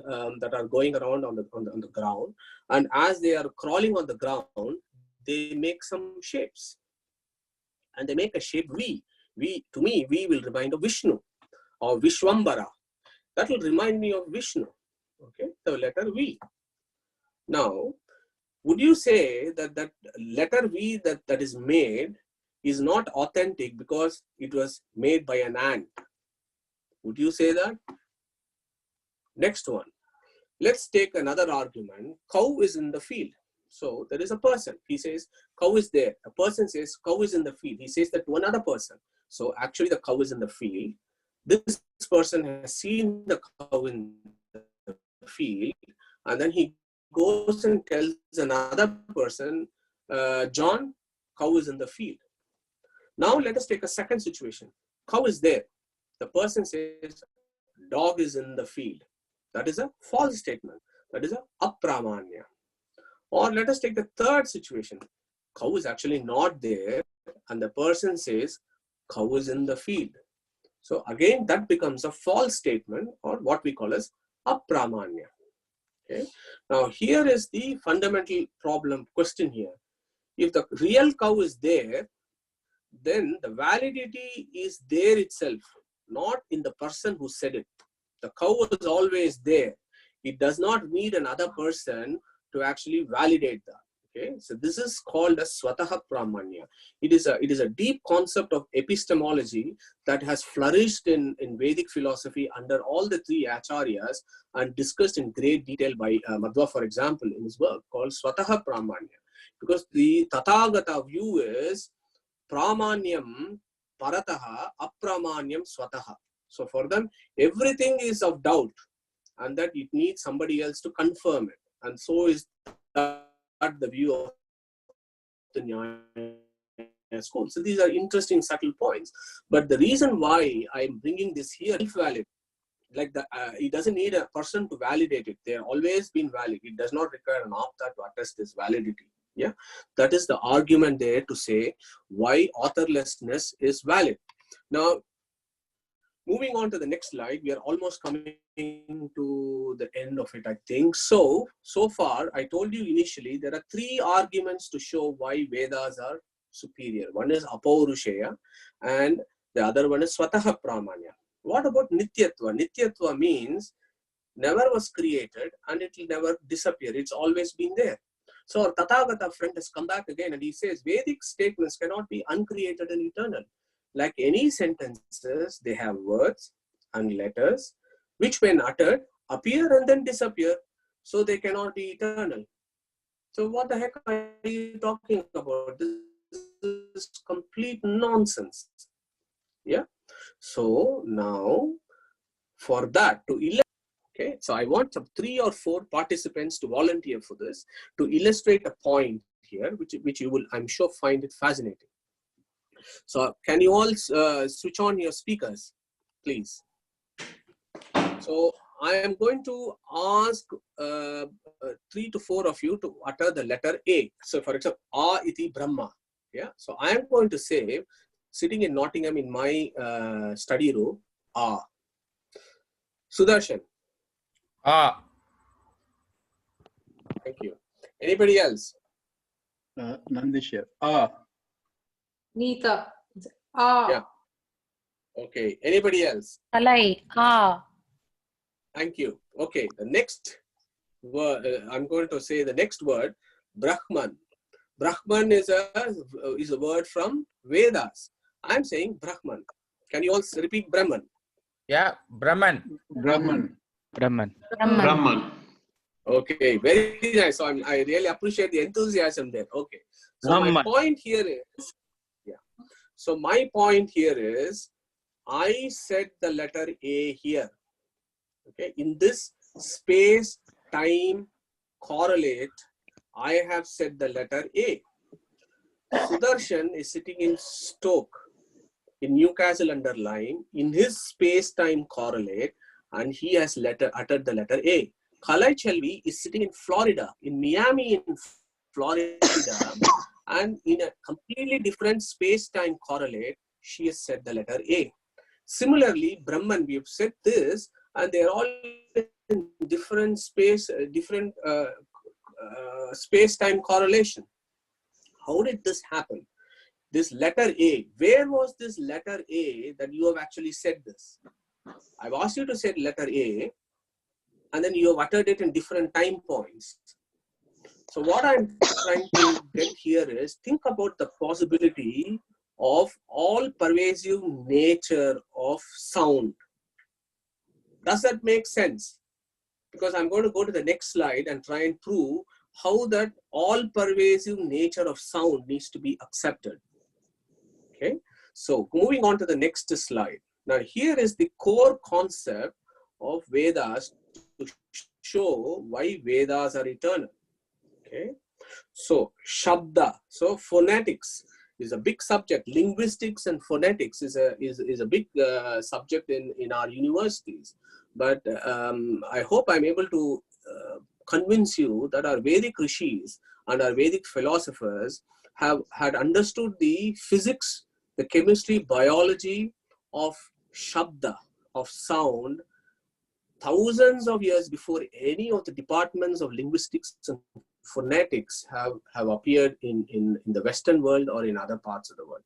that are going around on the ground, and as they are crawling on the ground, they make some shapes, and they make a shape V. To me, V will remind of Vishnu or Vishwambara. That will remind me of Vishnu. Okay, the letter V. Now, would you say that letter V that is made is not authentic because it was made by an ant? Would you say that? Next one. Let's take another argument. Cow is in the field. So there is a person. He says, cow is there. A person says, cow is in the field. He says that to another person. So actually the cow is in the field. This person has seen the cow in the field and then he goes and tells another person, John, cow is in the field. Now let us take a second situation. Cow is there. The person says, dog is in the field. That is a false statement. That is a apramanya. Or let us take the third situation. Cow is actually not there, and the person says, cow is in the field. So again, that becomes a false statement, or what we call as apramanya. Okay. Now here is the fundamental question here. If the real cow is there, then the validity is there itself, not in the person who said it. The cow is always there. It does not need another person to actually validate that. Okay, so this is called as swataha pramanya. It is a deep concept of epistemology that has flourished in Vedic philosophy under all the three acharyas and discussed in great detail by Madhva, for example, in his work called swataha pramanya. Because the Tathagata view is pramanyam parataha apramanyam swataha. So for them, everything is of doubt, and that it needs somebody else to confirm it. And so is that the view of the Nyaya school. So these are interesting, subtle points. But the reason why I'm bringing this here is valid. Like it doesn't need a person to validate it. They have always been valid. It does not require an apta to attest this validity. Yeah, that is the argument there to say why authorlessness is valid. Now, moving on to the next slide, we are almost coming to the end of it, I think. So far, I told you initially, there are three arguments to show why Vedas are superior. One is Apaurushaya, and the other one is Swataha Pramanya. What about Nityatva? Nityatva means never was created and it will never disappear. It's always been there. So our Tathagata friend has come back again and he says, Vedic statements cannot be uncreated and eternal. Like any sentences, they have words and letters, which when uttered, appear and then disappear. So they cannot be eternal. So what the heck are you talking about? This is complete nonsense. Yeah. So now for that to illustrate, okay, so I want some 3 or 4 participants to volunteer for this to illustrate a point here, which you will, I'm sure, find it fascinating. So can you all switch on your speakers, please? So I am going to ask 3 to 4 of you to utter the letter A. So for example, A iti Brahma. Yeah. So I am going to say, sitting in Nottingham in my study room, A. Sudarshan. Ah. Thank you. Anybody else? Nandishya. Ah. Neeta. Ah. Yeah. Okay. Anybody else? Kalai. Ah. Thank you. Okay. The next word, I'm going to say the next word, Brahman. Brahman is a word from Vedas. I'm saying Brahman. Can you all repeat Brahman? Yeah, Brahman. Brahman. Brahman. Brahman. Okay, very nice. So I really appreciate the enthusiasm there. Okay. So my point here is, yeah. So my point here is, I said the letter A here. Okay. In this space, time, correlate, I have said the letter A. Sudarshan is sitting in Stoke, in Newcastle under Lyme, in his space-time correlate, and he has uttered the letter A. Kalai Chelvi is sitting in Florida, in Miami in Florida, and in a completely different space-time correlate, she has said the letter A. Similarly, Brahman, we have said this, and they are all in different space, space-time correlation. How did this happen? This letter A, where was this letter A that you have actually said this? I've asked you to say letter A, and then you have uttered it in different time points. So what I'm trying to get here is, think about the possibility of all pervasive nature of sound. Does that make sense? Because I'm going to go to the next slide and try and prove how that all pervasive nature of sound needs to be accepted. Okay, so moving on to the next slide. Now here is the core concept of Vedas show why Vedas are eternal. Okay, so Shabda, so phonetics is a big subject. Linguistics and phonetics is a big subject in our universities. But I hope I'm able to convince you that our Vedic rishis and our Vedic philosophers had understood the physics, the chemistry, biology of Shabda, of sound, thousands of years before any of the departments of linguistics and phonetics have appeared in the Western world or in other parts of the world.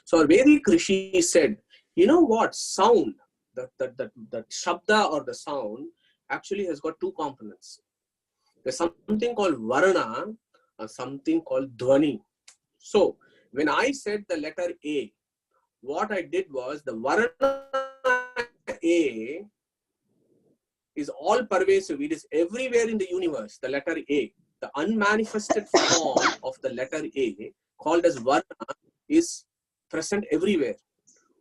So our Vedic Rishi said, you know what, sound, that Shabda or the sound actually has got two components. There's something called Varna and something called Dhvani. So when I said the letter A, what I did was the Varna A is all pervasive. It is everywhere in the universe, the letter A. The unmanifested form of the letter A, called as Varna, is present everywhere.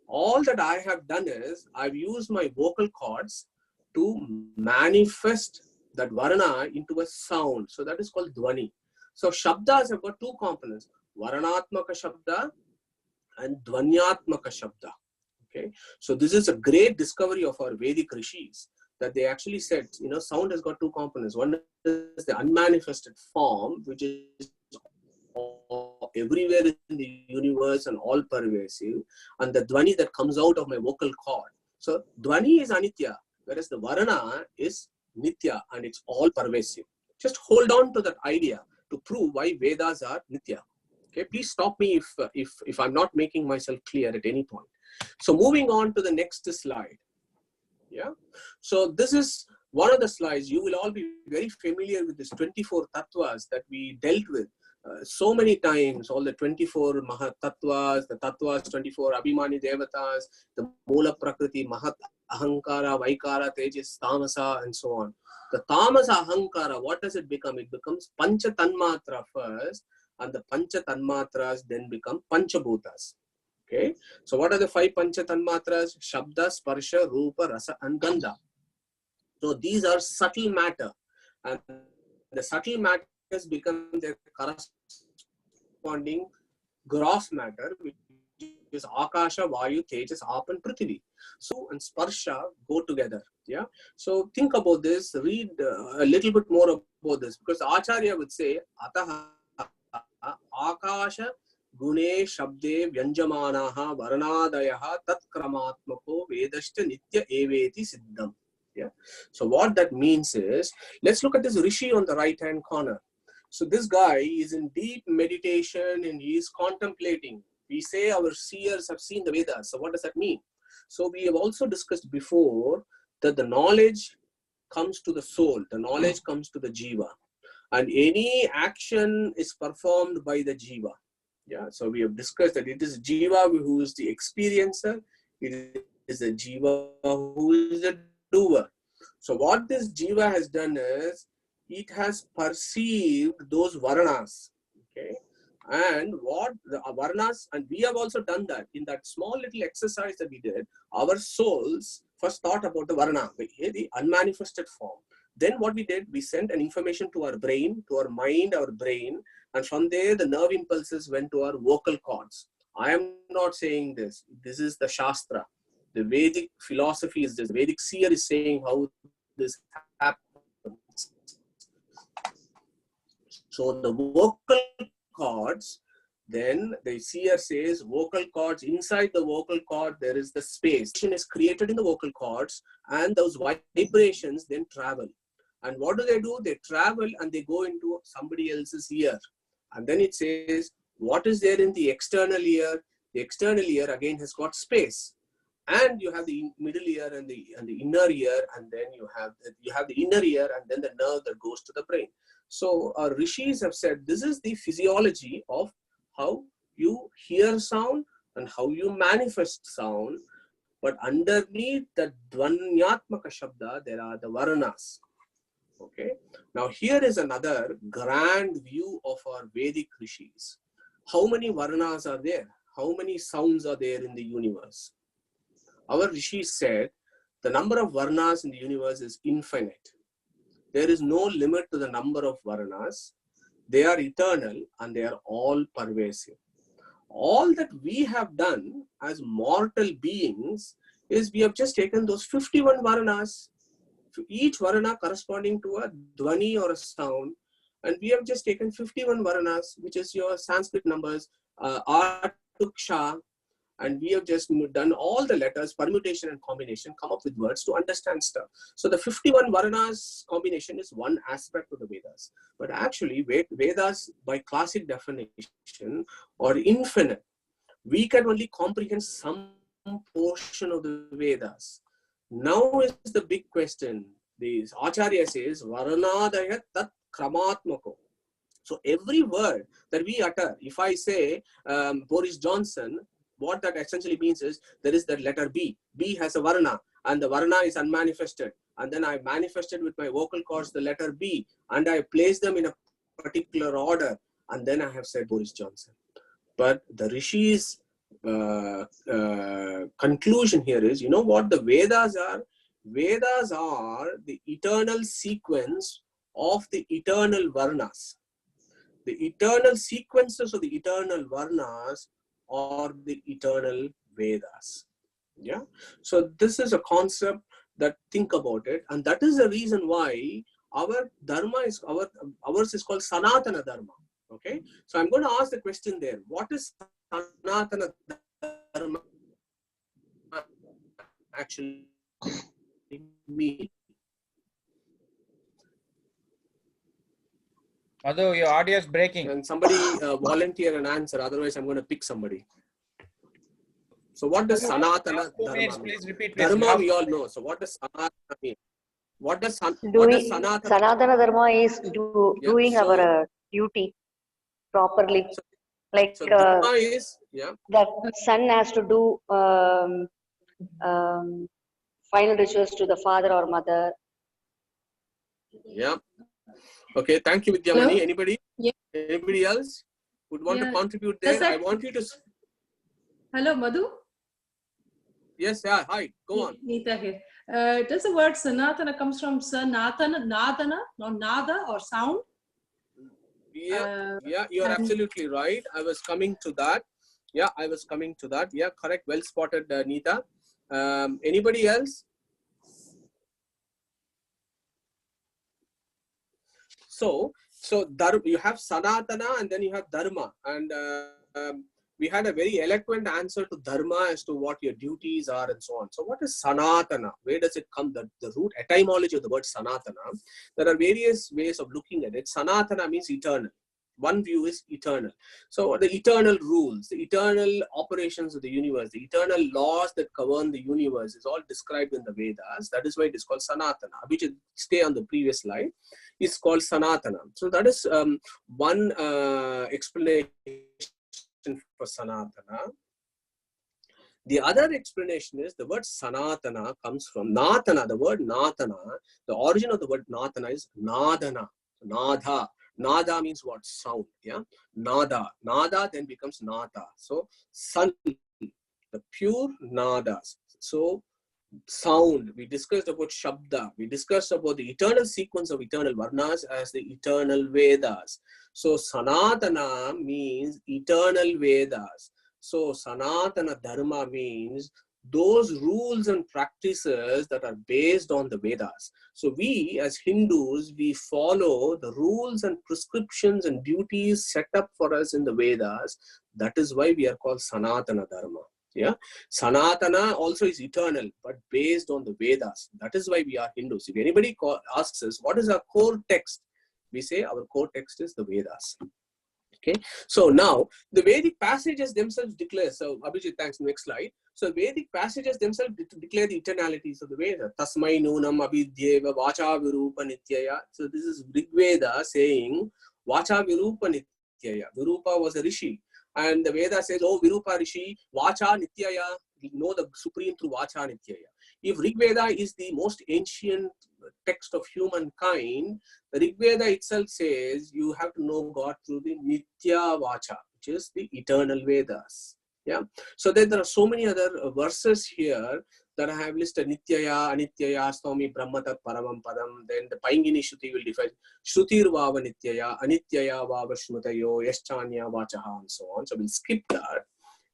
All that I have done is, I've used my vocal cords to manifest that Varna into a sound. So that is called Dhvani. So Shabdas have got two components, Varnatmaka Shabda and Dhvanyatmaka Shabda. Okay, so this is a great discovery of our Vedic rishis, that they actually said, you know, sound has got two components. One is the unmanifested form, which is everywhere in the universe and all pervasive, and the Dhvani that comes out of my vocal cord. So Dhvani is Anitya, whereas the Varna is Nitya, and it's all pervasive. Just hold on to that idea to prove why Vedas are Nitya. Okay, please stop me if I'm not making myself clear at any point. So moving on to the next slide. Yeah, so this is one of the slides. You will all be very familiar with this 24 tattvas that we dealt with so many times. All the 24 Mahat tattvas, the tattvas 24 Abhimani Devatas, the Mula Prakriti, Mahat Ahankara, Vaikara, Tejas, Tamasa, and so on. The Tamasa Ahankara, what does it become? It becomes Pancha Tanmatra first, and the Pancha Tanmatras then become Panchabhutas. Okay, so what are the 5 Pancha Tanmatras? Shabda, Sparsha, Rupa, Rasa, and Gandha. So these are subtle matter, and the subtle matters become their corresponding gross matter, which is Akasha, Vayu, Tejas, Aap, and Prithvi. So and Sparsha go together. Yeah. So think about this. Read a little bit more about this, because Acharya would say, Ataha Akasha Gune Shabde Vyanjamanaha Varnadayaha Tat Kramatmako Vedashta Nitya Eveti Siddham. Yeah. So what that means is, let's look at this Rishi on the right hand corner. So this guy is in deep meditation and he is contemplating. We say our seers have seen the Vedas. So what does that mean? So we have also discussed before that the knowledge comes to the soul, the knowledge comes to the jiva, and any action is performed by the jiva. Yeah, so we have discussed that it is jiva who is the experiencer, it is the jiva who is the doer. So what this jiva has done is, it has perceived those varnas, okay, and what the varnas, and we have also done that in that small little exercise that we did. Our souls first thought about the varna, the unmanifested form. Then what we did, we sent an information to our brain, to our mind, our brain, and from there the nerve impulses went to our vocal cords. I am not saying this. This is the Shastra. The Vedic philosophy is this. The Vedic seer is saying how this happens. So the vocal cords, then the seer says vocal cords, inside the vocal cord there is the space. It is created in the vocal cords, and those vibrations then travel. And what do? They travel and they go into somebody else's ear. And then it says, what is there in the external ear? The external ear again has got space. And you have the middle ear and the inner ear, and then you have the inner ear and then the nerve that goes to the brain. So our rishis have said this is the physiology of how you hear sound and how you manifest sound. But underneath the Dhvanyatmaka Shabda, there are the Varnas. Okay. Now here is another grand view of our Vedic rishis. How many Varnas are there? How many sounds are there in the universe? Our rishis said the number of Varnas in the universe is infinite. There is no limit to the number of Varanas. They are eternal and they are all pervasive. All that we have done as mortal beings is we have just taken those 51 Varanas, each Varana corresponding to a Dvani or a sound, and we have just taken 51 Varanas, which is your Sanskrit numbers, A to Ksha, and we have just done all the letters, permutation and combination, come up with words to understand stuff. So the 51 Varanas combination is one aspect of the Vedas. But actually, Vedas, by classic definition, are infinite. We can only comprehend some portion of the Vedas. Now is the big question. The Acharya says, Varanadaya tat kramatmako. So every word that we utter, if I say Boris Johnson, what that essentially means is there is that letter B. B has a Varana and the Varana is unmanifested. And then I manifested with my vocal cords the letter B and I place them in a particular order. And then I have said Boris Johnson. But the Rishi's conclusion here is, you know what the Vedas are? Vedas are the eternal sequence of the eternal Varnas. The eternal sequences of the eternal Varnas are the eternal Vedas. Yeah. So this is a concept that think about it, and that is the reason why our dharma is ours is called Sanatana Dharma. Okay. So I'm going to ask the question there. What is Sanatana Dharma actually mean? Although your audio is breaking. And somebody volunteer an answer, otherwise I'm going to pick somebody. So what does Sanatana Dharma mean? Please repeat, please. Dharma we all know. So what does Sanatana mean? What does Sanatana? Sanatana Dharma is doing our duty properly. So Dharma is, that son has to do final rituals to the father or mother. Yeah. Okay, thank you, Vidyamani. Hello? Anybody? Yeah. Anybody else would want to contribute there? I want you to. Hello, Madhu. Yes, yeah. Hi, go on. Neeta here. Does the word Sanatana comes from Sanatana, Nadana, or Nada or sound? Yeah, you are absolutely right. I was coming to that. Yeah, I was coming to that. Yeah, correct. Well spotted, Neeta. Anybody else? So you have Sanatana and then you have Dharma. And we had a very eloquent answer to Dharma as to what your duties are and so on. So what is Sanatana? Where does it come? The root etymology of the word Sanatana. There are various ways of looking at it. Sanatana means eternal. One view is eternal. So the eternal rules, the eternal operations of the universe, the eternal laws that govern the universe is all described in the Vedas. That is why it is called Sanatana. Which is stay on the previous slide. It's called Sanatana. So that is one explanation for Sanatana. The other explanation is the word Sanatana comes from Natana. The word Natana, the origin of the word Natana is Nadana, Nadha. Nada means what? Sound. Yeah. Nada. Nada then becomes Nada. So sun, the pure nadas. So sound. We discussed about Shabda. We discussed about the eternal sequence of eternal Varnas as the eternal Vedas. So Sanatana means eternal Vedas. So Sanatana Dharma means those rules and practices that are based on the Vedas. So we as Hindus, we follow the rules and prescriptions and duties set up for us in the Vedas. That is why we are called Sanatana Dharma. Yeah, Sanatana also is eternal, but based on the Vedas. That is why we are Hindus. If anybody asks us, what is our core text? We say our core text is the Vedas. Okay, so now the Vedic passages themselves declare. So Abhijit, thanks. Next slide. So Vedic passages themselves declare the eternalities of the Veda. Tasmai nunam abhidyeva vacha virupa nityaya. So this is Rig Veda saying vacha virupa nityaya. Virupa was a rishi. And the Veda says, oh, Virupa Rishi, Vacha Nityaya, we know the Supreme through Vacha Nityaya. If Rig Veda is the most ancient text of humankind, the Rig Veda itself says you have to know God through the Nitya Vacha, which is the eternal Vedas. Yeah. So then there are so many other verses here that I have listed, Nityaya, Anityaya, Swami, Brahmatat, Paramam Padam. Then the Paingini Shruti will define Shrutir Vava Nityaya, Anityaya Vava Shmutayo, Yaschanya Vachaha, and so on. So we'll skip that.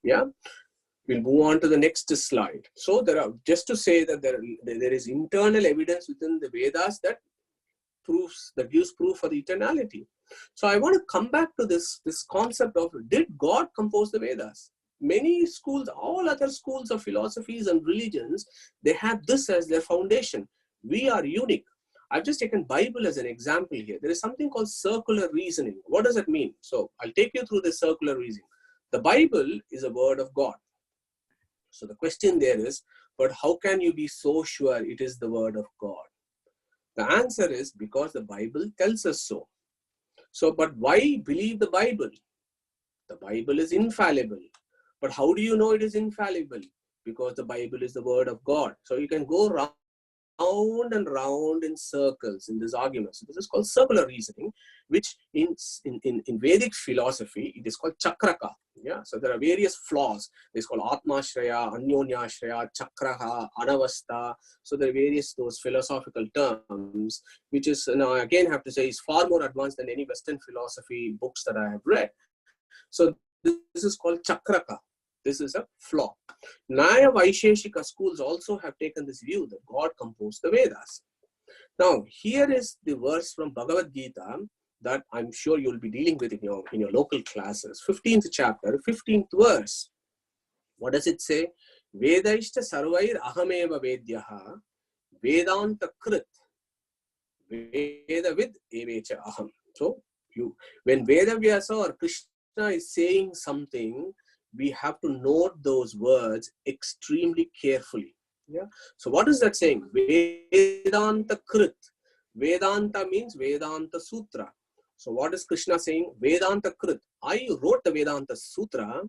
Yeah. We'll move on to the next slide. So there are, just to say that there is internal evidence within the Vedas that gives proof for the eternality. So I want to come back to this concept of, did God compose the Vedas? Many schools, all other schools of philosophies and religions, they have this as their foundation. We are unique. I've just taken Bible as an example here. There is something called circular reasoning. What does it mean? So I'll take you through the circular reasoning. The Bible is a word of God. So the question there is, but how can you be so sure it is the word of God? The answer is because the Bible tells us so. So, but why believe the Bible? The Bible is infallible. But how do you know it is infallible? Because the Bible is the word of God. So you can go round and round in circles in this argument. So this is called circular reasoning, which in Vedic philosophy, it is called chakraka. Yeah. So there are various flaws. It's called Atmashraya, Anyonyashraya, Chakraha, Anavastha. So there are various those philosophical terms, which is, now again have to say, is far more advanced than any Western philosophy books that I have read. So this is called Chakraka. This is a flaw. Nyaya Vaisheshika schools also have taken this view that God composed the Vedas. Now, here is the verse from Bhagavad Gita that I'm sure you'll be dealing with in your local classes. 15th chapter, 15th verse. What does it say? Vedaishta sarvair ahameva vedyaha Vedanta krit Vedavid evecha aham. So, when Vedavyasa or Krishna is saying something, we have to note those words extremely carefully. Yeah. So what is that saying? Vedanta krit. Vedanta means Vedanta Sutra. So what is Krishna saying? Vedanta krit. I wrote the Vedanta Sutra,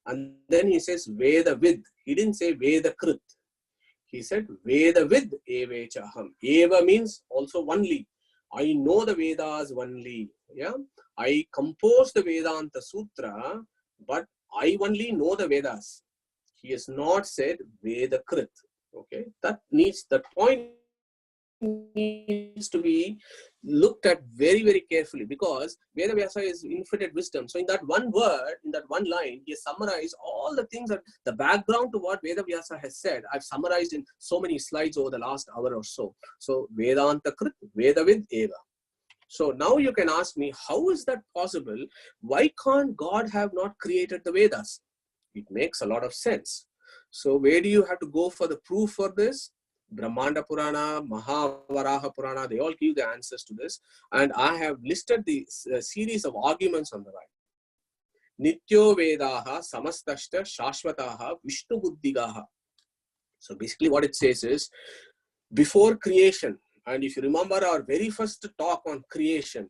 and then he says Veda vid. He didn't say Veda krit. He said Veda vid evecha aham. Eva means also only. I know the Vedas only. Yeah. I composed the Vedanta Sutra, but I only know the Vedas. He has not said Veda krit. Okay, that point needs to be looked at very, very carefully, because Veda Vyasa is infinite wisdom. So in that one word, in that one line, he has summarized all the things that the background to what Veda Vyasa has said. I've summarized in so many slides over the last hour or so. So Vedanta krit, Veda vid eva. So now you can ask me, how is that possible? Why can't God have not created the Vedas? It makes a lot of sense. So where do you have to go for the proof for this? Brahmanda Purana, Mahavaraha Purana, they all give the answers to this. And I have listed the series of arguments on the right. Nityo Vedaha, Samastashta, Shashvataha, Vishnu Buddhigaha. So basically what it says is, before creation, and if you remember our very first talk on creation,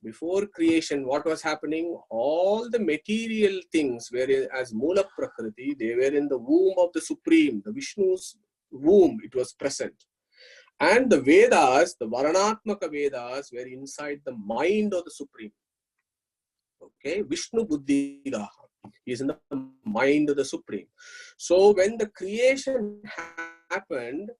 before creation, what was happening? All the material things were as Mula Prakriti, they were in the womb of the Supreme, the Vishnu's womb, it was present. And the Vedas, the Varanatmaka Vedas, were inside the mind of the Supreme. Okay, Vishnu Buddhigaha. He is in the mind of the Supreme. So when the creation happened,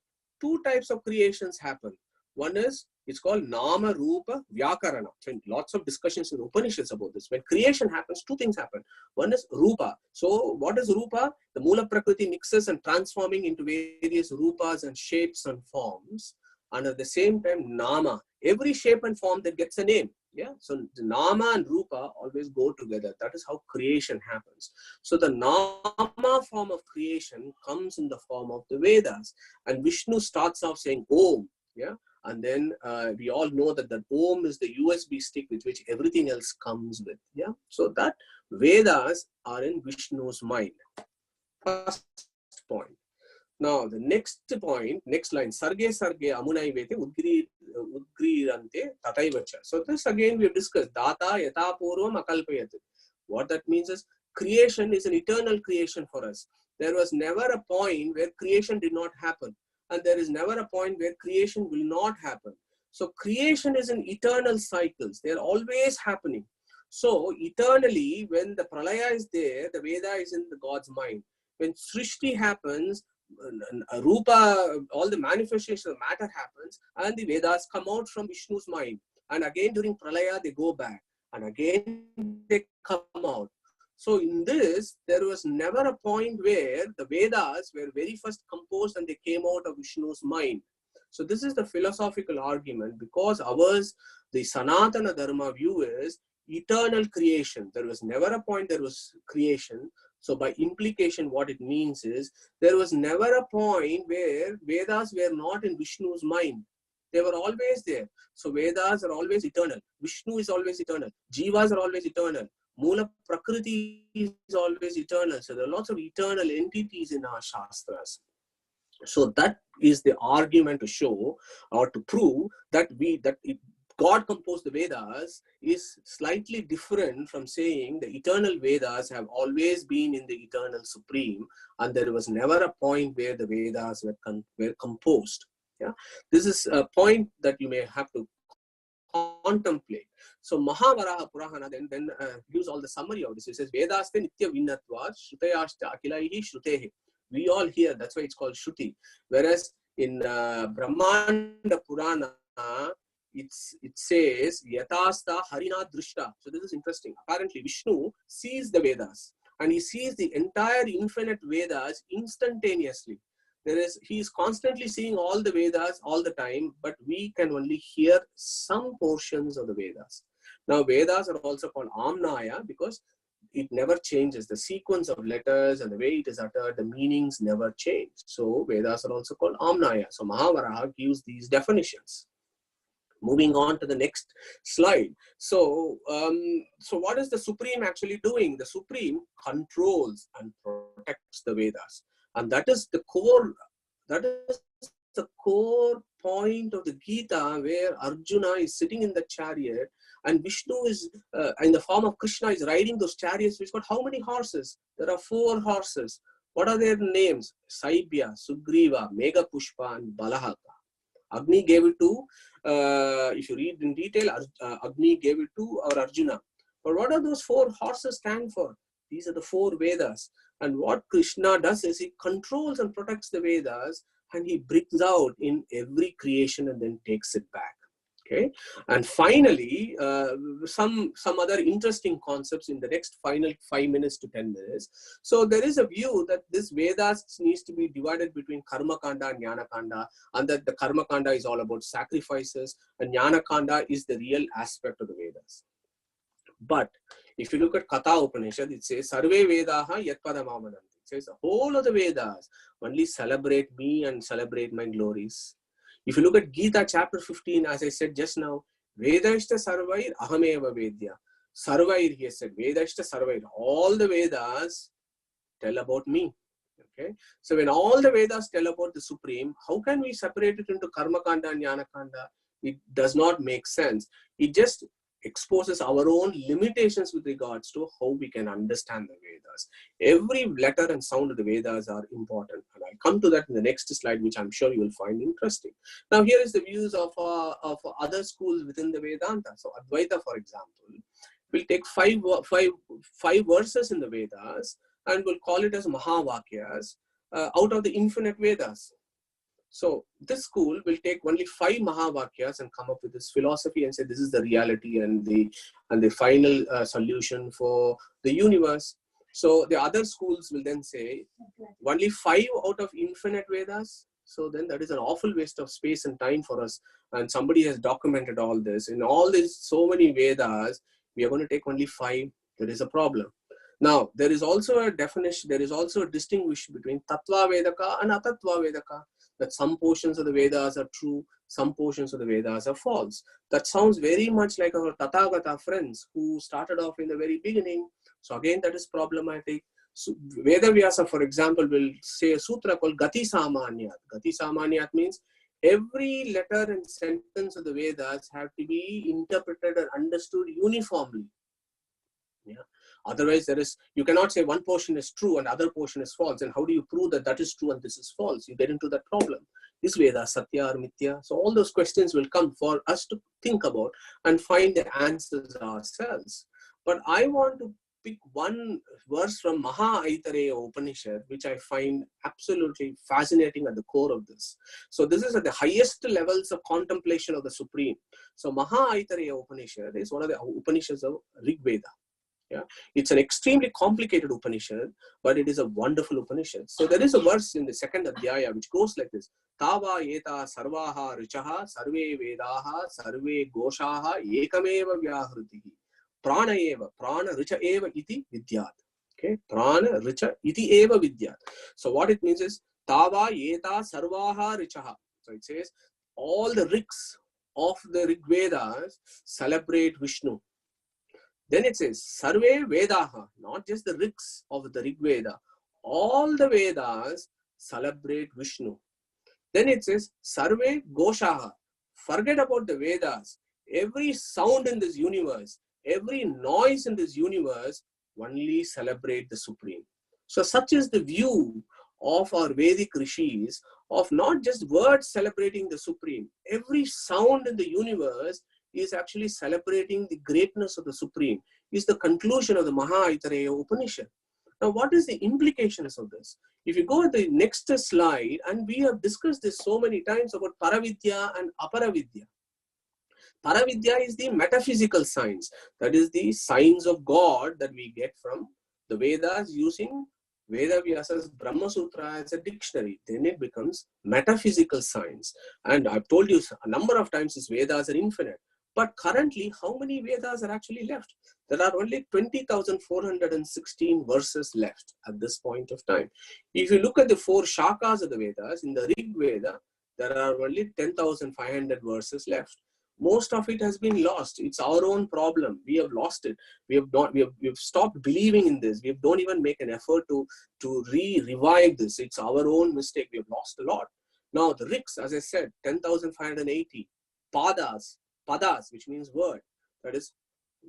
two types of creations happen. One is, it's called Nama Rupa Vyakarana. So lots of discussions in Upanishads about this. When creation happens, two things happen. One is Rupa. So what is Rupa? The Mula Prakriti mixes and transforming into various Rupas and shapes and forms. And at the same time, Nama. Every shape and form that gets a name. Yeah. So the Nama and Rupa always go together. That is how creation happens. So the Nama form of creation comes in the form of the Vedas. And Vishnu starts off saying Om. Yeah. And then we all know that the Om is the USB stick with which everything else comes with. Yeah. So that Vedas are in Vishnu's mind. First point. Now the next point, next line, Sarge Sarge Amunai Vete Udgrirante Tataivacha. So this again we have discussed. Data Yata Purvam Akalpayat. What that means is, creation is an eternal creation for us. There was never a point where creation did not happen. And there is never a point where creation will not happen. So creation is in eternal cycles. They are always happening. So eternally, when the pralaya is there, the Veda is in the God's mind. When Srishti happens, Rupa, all the manifestation of matter happens, and the Vedas come out from Vishnu's mind. And again during Pralaya, they go back. And again they come out. So in this, there was never a point where the Vedas were very first composed and they came out of Vishnu's mind. So this is the philosophical argument, because ours, the Sanatana Dharma view is eternal creation. There was never a point there was creation. So by implication, what it means is there was never a point where Vedas were not in Vishnu's mind. They were always there. So Vedas are always eternal. Vishnu is always eternal. Jivas are always eternal. Mula Prakriti is always eternal. So there are lots of eternal entities in our Shastras. So that is the argument to show or to prove that God composed the Vedas is slightly different from saying the eternal Vedas have always been in the eternal Supreme, and there was never a point where the Vedas were composed. Yeah, this is a point that you may have to contemplate. So Mahavaraha Purana then gives all the summary of this. It says Vedaste Nitya Vinnatva Shrutayashta Akilaihi Shrutehe. We all hear, that's why it's called Shruti. Whereas in Brahmanda Purana, it says Yatasta Harina Drishta. So this is interesting. Apparently Vishnu sees the Vedas and he sees the entire infinite Vedas instantaneously. He is constantly seeing all the Vedas all the time, but we can only hear some portions of the Vedas. Now Vedas are also called Amnaya because it never changes. The sequence of letters and the way it is uttered, the meanings never change. So Vedas are also called Amnaya. So Mahavaraha gives these definitions. Moving on to the next slide. So, so what is the Supreme actually doing? The Supreme controls and protects the Vedas. And that is the core, point of the Gita, where Arjuna is sitting in the chariot and Vishnu is in the form of Krishna is riding those chariots. Which got how many horses? There are 4 horses. What are their names? Saibhya, Sugriva, Meghapushpa, and Balahaka. Agni gave it to, if you read in detail, Agni gave it to our Arjuna. But what are those 4 horses stand for? These are the 4 Vedas. And what Krishna does is he controls and protects the Vedas, and he brings out in every creation and then takes it back. Okay, and finally, some other interesting concepts in the next final 5 minutes to 10 minutes. So there is a view that this Vedas needs to be divided between Karma Kanda and Jnana Kanda, and that the Karma Kanda is all about sacrifices, and Jnana Kanda is the real aspect of the Vedas. But if you look at Katha Upanishad, it says Sarve Vedaha Yat Padamamananti. It says the whole of the Vedas only celebrate me and celebrate my glories. If you look at Gita chapter 15, as I said just now, Vedashta Sarvair Ahameva Vedya. Sarvair, he has said, Vedashta Sarvair. All the Vedas tell about me. Okay. So when all the Vedas tell about the Supreme, how can we separate it into Karma Kanda and Jnana Kanda? It does not make sense. It just exposes our own limitations with regards to how we can understand the Vedas. Every letter and sound of the Vedas are important. And I'll come to that in the next slide, which I'm sure you will find interesting. Now, here is the views of other schools within the Vedanta. So Advaita, for example, will take five verses in the Vedas and we'll call it as Mahavakyas out of the infinite Vedas. So this school will take only 5 Mahavakyas and come up with this philosophy and say this is the reality and the final solution for the universe. So the other schools will then say only 5 out of infinite Vedas. So then that is an awful waste of space and time for us. And somebody has documented all this. In all these so many Vedas, we are going to take only 5. There is a problem. Now, there is also a definition, there is also a distinction between Tattva Vedaka and Atattva Vedaka. That some portions of the Vedas are true, some portions of the Vedas are false. That sounds very much like our Tathagata friends who started off in the very beginning. So again, that is problematic. So Vedavyasa, for example, will say a sutra called Gati Samanyat. Gati Samanyat means every letter and sentence of the Vedas have to be interpreted and understood uniformly. Yeah. Otherwise, you cannot say one portion is true and other portion is false. And how do you prove that that is true and this is false? You get into that problem. Is Veda Satya or Mithya? So all those questions will come for us to think about and find the answers ourselves. But I want to pick one verse from Maha Aitareya Upanishad, which I find absolutely fascinating at the core of this. So this is at the highest levels of contemplation of the Supreme. So Maha Aitareya Upanishad is one of the Upanishads of Rig Veda. Yeah, it's an extremely complicated Upanishad, but it is a wonderful Upanishad. So there is a verse in the second Adhyaya which goes like this: Tava yeta sarvaha richaha sarve vedaha sarve goshaha ekameva vyahrutihi prana eva prana richa eva iti vidyat. Okay, prana richa iti eva vidyat. So what it means is Tava yeta sarvaha richaha. So it says all the riks of the Rig Vedas celebrate Vishnu. Then it says, Sarve Vedaha, not just the riks of the Rig Veda, all the Vedas celebrate Vishnu. Then it says, Sarve Goshaha, forget about the Vedas. Every sound in this universe, every noise in this universe, only celebrate the Supreme. So such is the view of our Vedic rishis of not just words celebrating the Supreme. Every sound in the universe is actually celebrating the greatness of the Supreme, is the conclusion of the Maha Aitareya Upanishad. Now, what is the implications of this? If you go to the next slide, and we have discussed this so many times about Paravidya and Aparavidya. Paravidya is the metaphysical science, that is the science of God that we get from the Vedas using Veda Vyasa's Brahmasutra as a dictionary. Then it becomes metaphysical science. And I've told you a number of times these Vedas are infinite. But currently, how many Vedas are actually left? There are only 20,416 verses left at this point of time. If you look at the 4 shakas of the Vedas, in the Rig Veda, there are only 10,500 verses left. Most of it has been lost. It's our own problem. We have lost it. We have stopped believing in this. We don't even make an effort to revive this. It's our own mistake. We have lost a lot. Now, the Riks, as I said, 10,580. Padas, which means word, that is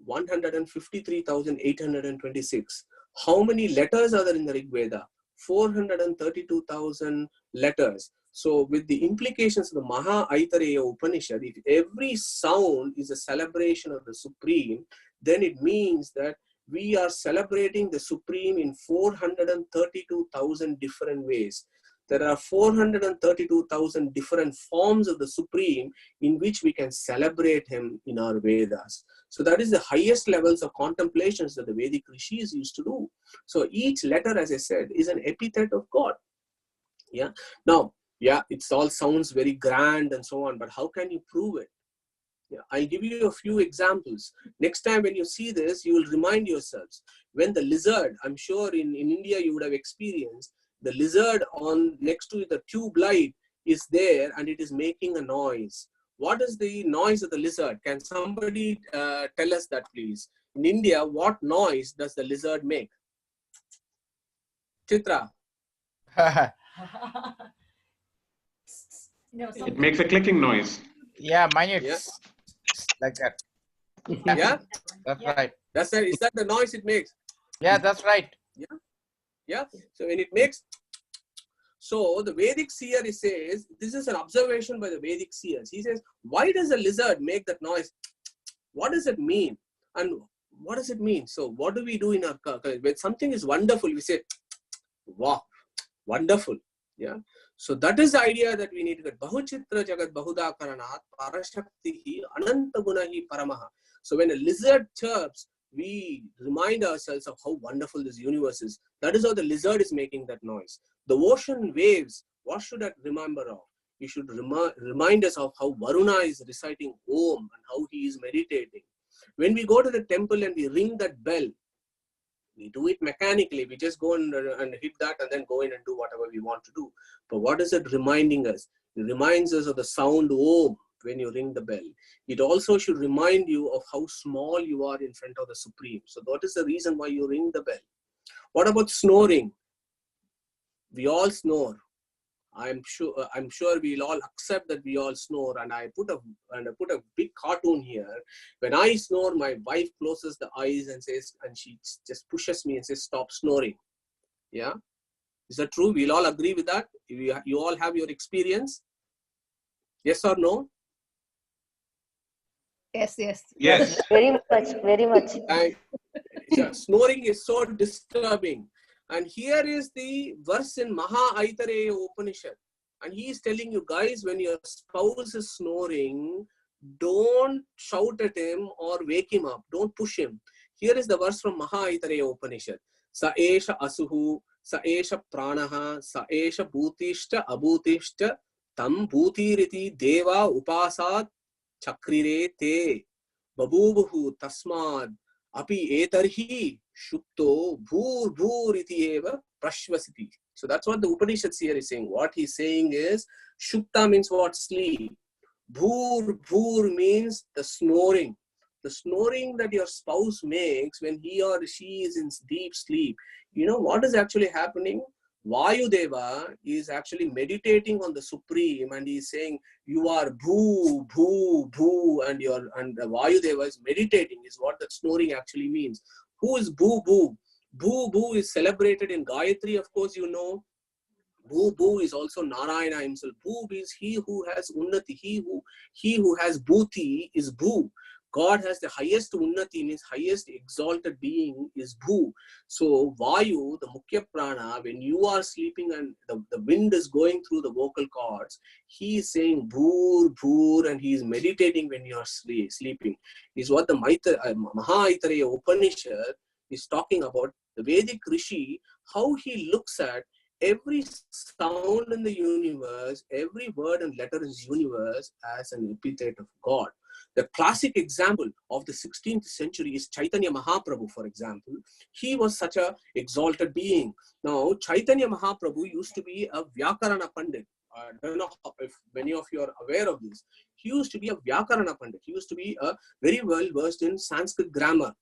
153,826. How many letters are there in the Rig Veda? 432,000 letters. So with the implications of the Maha Aitareya Upanishad, if every sound is a celebration of the Supreme, then it means that we are celebrating the Supreme in 432,000 different ways. There are 432,000 different forms of the Supreme in which we can celebrate him in our Vedas. So that is the highest levels of contemplations that the Vedic rishis used to do. So each letter, as I said, is an epithet of God. Yeah. Now, yeah, it all sounds very grand and so on, but how can you prove it? Yeah, I'll give you a few examples. Next time when you see this, you will remind yourselves. When the lizard, I'm sure in India you would have experienced, the lizard on next to the tube light is there and it is making a noise. What is the noise of the lizard? Can somebody tell us that, please? In India, what noise does the lizard make? Chitra. It makes a clicking noise. Yeah, mine it's Yeah. like that. Yeah, That's right. is that the noise it makes? Yeah, that's right. Yeah. So when it makes, so the Vedic seer says, this is an observation by the Vedic seers. He says, why does a lizard make that noise? What does it mean? And what does it mean? So what do we do in our, when something is wonderful, we say, wow, wonderful. Yeah. So that is the idea that we need to get. Bahuchitra jagat bahuda karanat parashaktihi ananta gunahi paramaha. So when a lizard chirps, we remind ourselves of how wonderful this universe is. That is how the lizard is making that noise. The ocean waves, what should I remember of? You should remind us of how Varuna is reciting Om and how he is meditating. When we go to the temple and we ring that bell, we do it mechanically. We just go and hit that and then go in and do whatever we want to do. But what is it reminding us? It reminds us of the sound Om when you ring the bell. It also should remind you of how small you are in front of the Supreme. So that is the reason why you ring the bell. What about snoring? We all snore. I'm sure we'll all accept that we all snore. And I put a big cartoon here. When I snore, my wife closes the eyes and says, and she just pushes me and says, stop snoring. Yeah. Is that true? We'll all agree with that. You all have your experience. Yes or no? Yes, yes. Yes. Very much, very much. And snoring is so disturbing. And here is the verse in Maha Aitareya Upanishad. And he is telling you guys, when your spouse is snoring, don't shout at him or wake him up. Don't push him. Here is the verse from Maha Aitareya Upanishad. Sa esha asuhu, sa esha pranaha, sa esha bhutishta abhutishta tam bhutiriti deva upasat chakrire te babubuhu tasmad api etarhi shukto bhur bhur iti eva prashvasiti. So that's what the Upanishads here is saying. What he's saying is, shukta means what? Sleep. Bhur bhur means the snoring. The snoring that your spouse makes when he or she is in deep sleep. You know what is actually happening? Vayudeva is actually meditating on the Supreme, and he is saying, you are bhoo, bhoo, bhoo, and the Vayudeva is meditating, is what that snoring actually means. Who is bhoo, bhoo? Bhoo, bhoo is celebrated in Gayatri, of course, you know. Bhoo, bhoo is also Narayana himself. Bhoo is he who has unnati. He who has bhuti is bhoo. God has the highest unnati, means highest exalted being is bhoo. So Vayu, the Mukhya Prana, when you are sleeping and the wind is going through the vocal cords, he is saying bhoor, bhoor, and he is meditating when you are sleeping. Is what the Maha Aitareya Upanishad is talking about. The Vedic Rishi, how he looks at every sound in the universe, every word and letter in the universe as an epithet of God. The classic example of the 16th century is Chaitanya Mahaprabhu, for example. He was such an exalted being. Now, Chaitanya Mahaprabhu used to be a Vyakarana Pandit. I don't know if many of you are aware of this. He used to be a Vyakarana Pandit. He used to be a very well versed in Sanskrit grammar.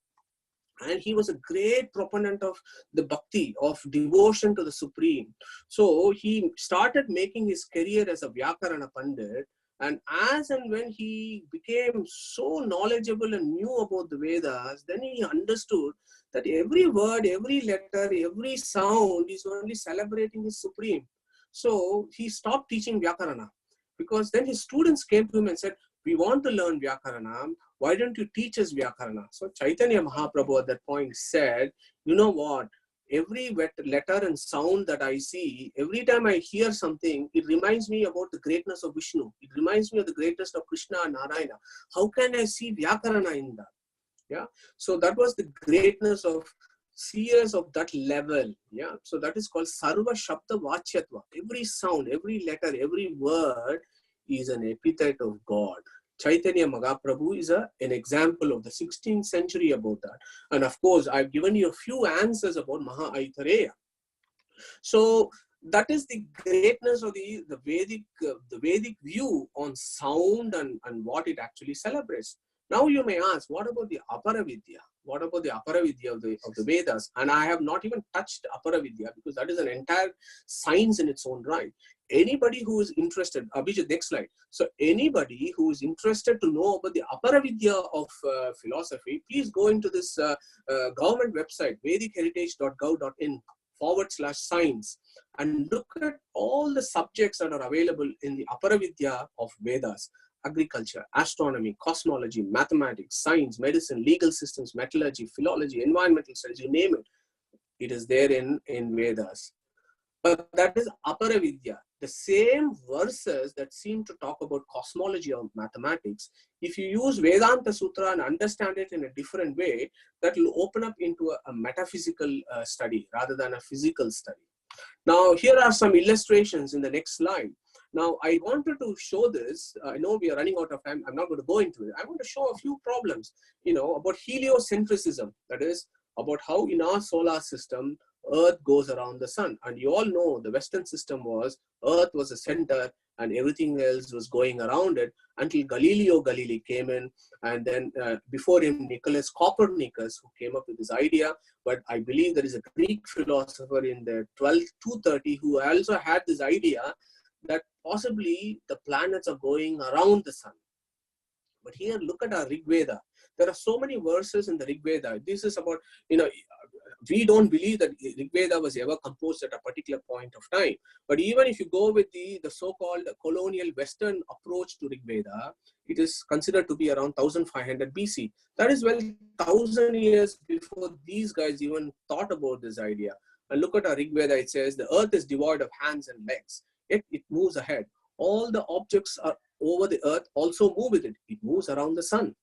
And he was a great proponent of the bhakti, of devotion to the Supreme. So he started making his career as a Vyakarana Pandit. And as and when he became so knowledgeable and knew about the Vedas, then he understood that every word, every letter, every sound is only celebrating his Supreme. So he stopped teaching Vyakarana, because then his students came to him and said, we want to learn Vyakarana. Why don't you teach us Vyakarana? So Chaitanya Mahaprabhu at that point said, you know what? Every letter and sound that I see, every time I hear something, it reminds me about the greatness of Vishnu. It reminds me of the greatness of Krishna and Narayana. How can I see Vyakarana in that? Yeah. So that was the greatness of seers of that level. Yeah. So that is called Sarva Shabda Vachyatva. Every sound, every letter, every word is an epithet of God. Chaitanya Mahaprabhu is an example of the 16th century about that. And of course, I've given you a few answers about Maha Aitareya. So that is the greatness of the Vedic view on sound and what it actually celebrates. Now you may ask, what about the Aparavidya? What about the Aparavidya of the Vedas? And I have not even touched Aparavidya, because that is an entire science in its own right. Anybody who is interested, Abhijit, next slide. So anybody who is interested to know about the Aparavidya of philosophy, please go into this government website, vedicheritage.gov.in/science, and look at all the subjects that are available in the Aparavidya of Vedas. Agriculture, astronomy, cosmology, mathematics, science, medicine, legal systems, metallurgy, philology, environmental studies, you name it. It is there in Vedas. But that is Aparavidya. The same verses that seem to talk about cosmology or mathematics, if you use Vedantasutra and understand it in a different way, that will open up into a metaphysical study rather than a physical study. Now, here are some illustrations in the next slide. Now, I wanted to show this. I know we are running out of time. I'm not going to go into it. I want to show a few problems, about heliocentrism. That is, about how in our solar system, Earth goes around the sun. And you all know the Western system was, Earth was the center and everything else was going around it, until Galileo Galilei came in. And then before him, Nicholas Copernicus, who came up with this idea. But I believe there is a Greek philosopher in the 230 who also had this idea that possibly the planets are going around the sun. But here, look at our Rig Veda. There are so many verses in the Rig Veda. This is about, we don't believe that Rig Veda was ever composed at a particular point of time. But even if you go with the so-called colonial Western approach to Rig Veda, it is considered to be around 1500 BC. That is 1,000 years before these guys even thought about this idea. And look at our Rig Veda, it says, the earth is devoid of hands and legs, yet it moves ahead. All the objects are over the earth also move with it. It moves around the sun.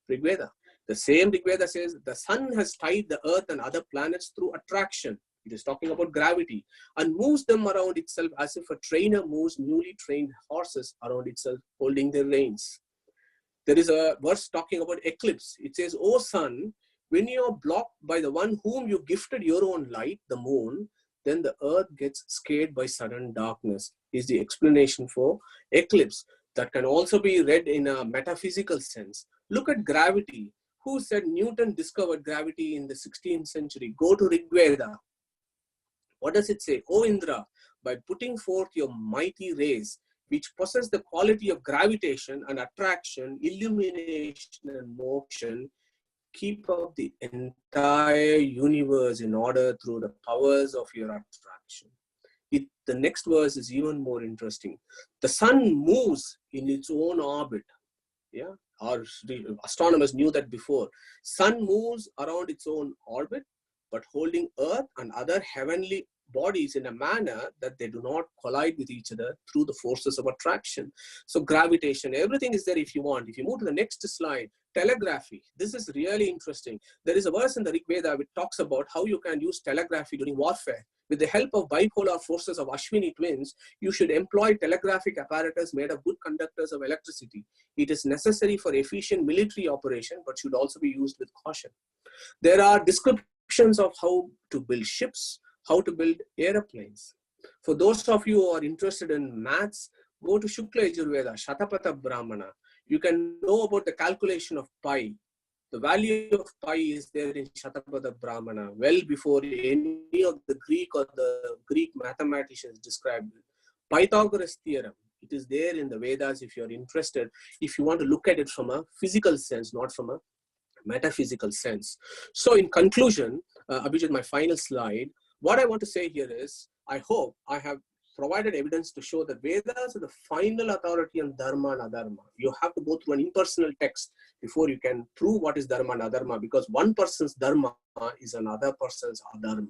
Rig Veda. The same Rig Veda says the sun has tied the earth and other planets through attraction. It is talking about gravity and moves them around itself as if a trainer moves newly trained horses around itself, holding their reins. There is a verse talking about eclipse. It says, O sun, when you are blocked by the one whom you gifted your own light, the moon, then the earth gets scared by sudden darkness, is the explanation for eclipse. That can also be read in a metaphysical sense. Look at gravity. Who said Newton discovered gravity in the 16th century? Go to Rig Veda. What does it say? O Indra, by putting forth your mighty rays, which possess the quality of gravitation and attraction, illumination and motion, keep up the entire universe in order through the powers of your attraction. The next verse is even more interesting. The sun moves in its own orbit. Yeah, our astronomers knew that before. Sun moves around its own orbit, but holding earth and other heavenly bodies in a manner that they do not collide with each other through the forces of attraction. So gravitation, everything is there if you want. If you move to the next slide, telegraphy. This is really interesting. There is a verse in the Rig Veda which talks about how you can use telegraphy during warfare. With the help of bipolar forces of Ashwini twins, you should employ telegraphic apparatus made of good conductors of electricity. It is necessary for efficient military operation, but should also be used with caution. There are descriptions of how to build ships, how to build airplanes. For those of you who are interested in maths, go to Shukla Yajurveda, Shatapatha Brahmana. You can know about the calculation of pi. The value of pi is there in Shatapatha Brahmana, well before any of the Greek or the Greek mathematicians described it. Pythagoras theorem, it is there in the Vedas if you are interested, if you want to look at it from a physical sense, not from a metaphysical sense. So in conclusion, Abhijit, my final slide, what I want to say here is, I hope I have provided evidence to show that Vedas are the final authority on dharma and adharma. You have to go through an impersonal text before you can prove what is dharma and adharma, because one person's dharma is another person's adharma.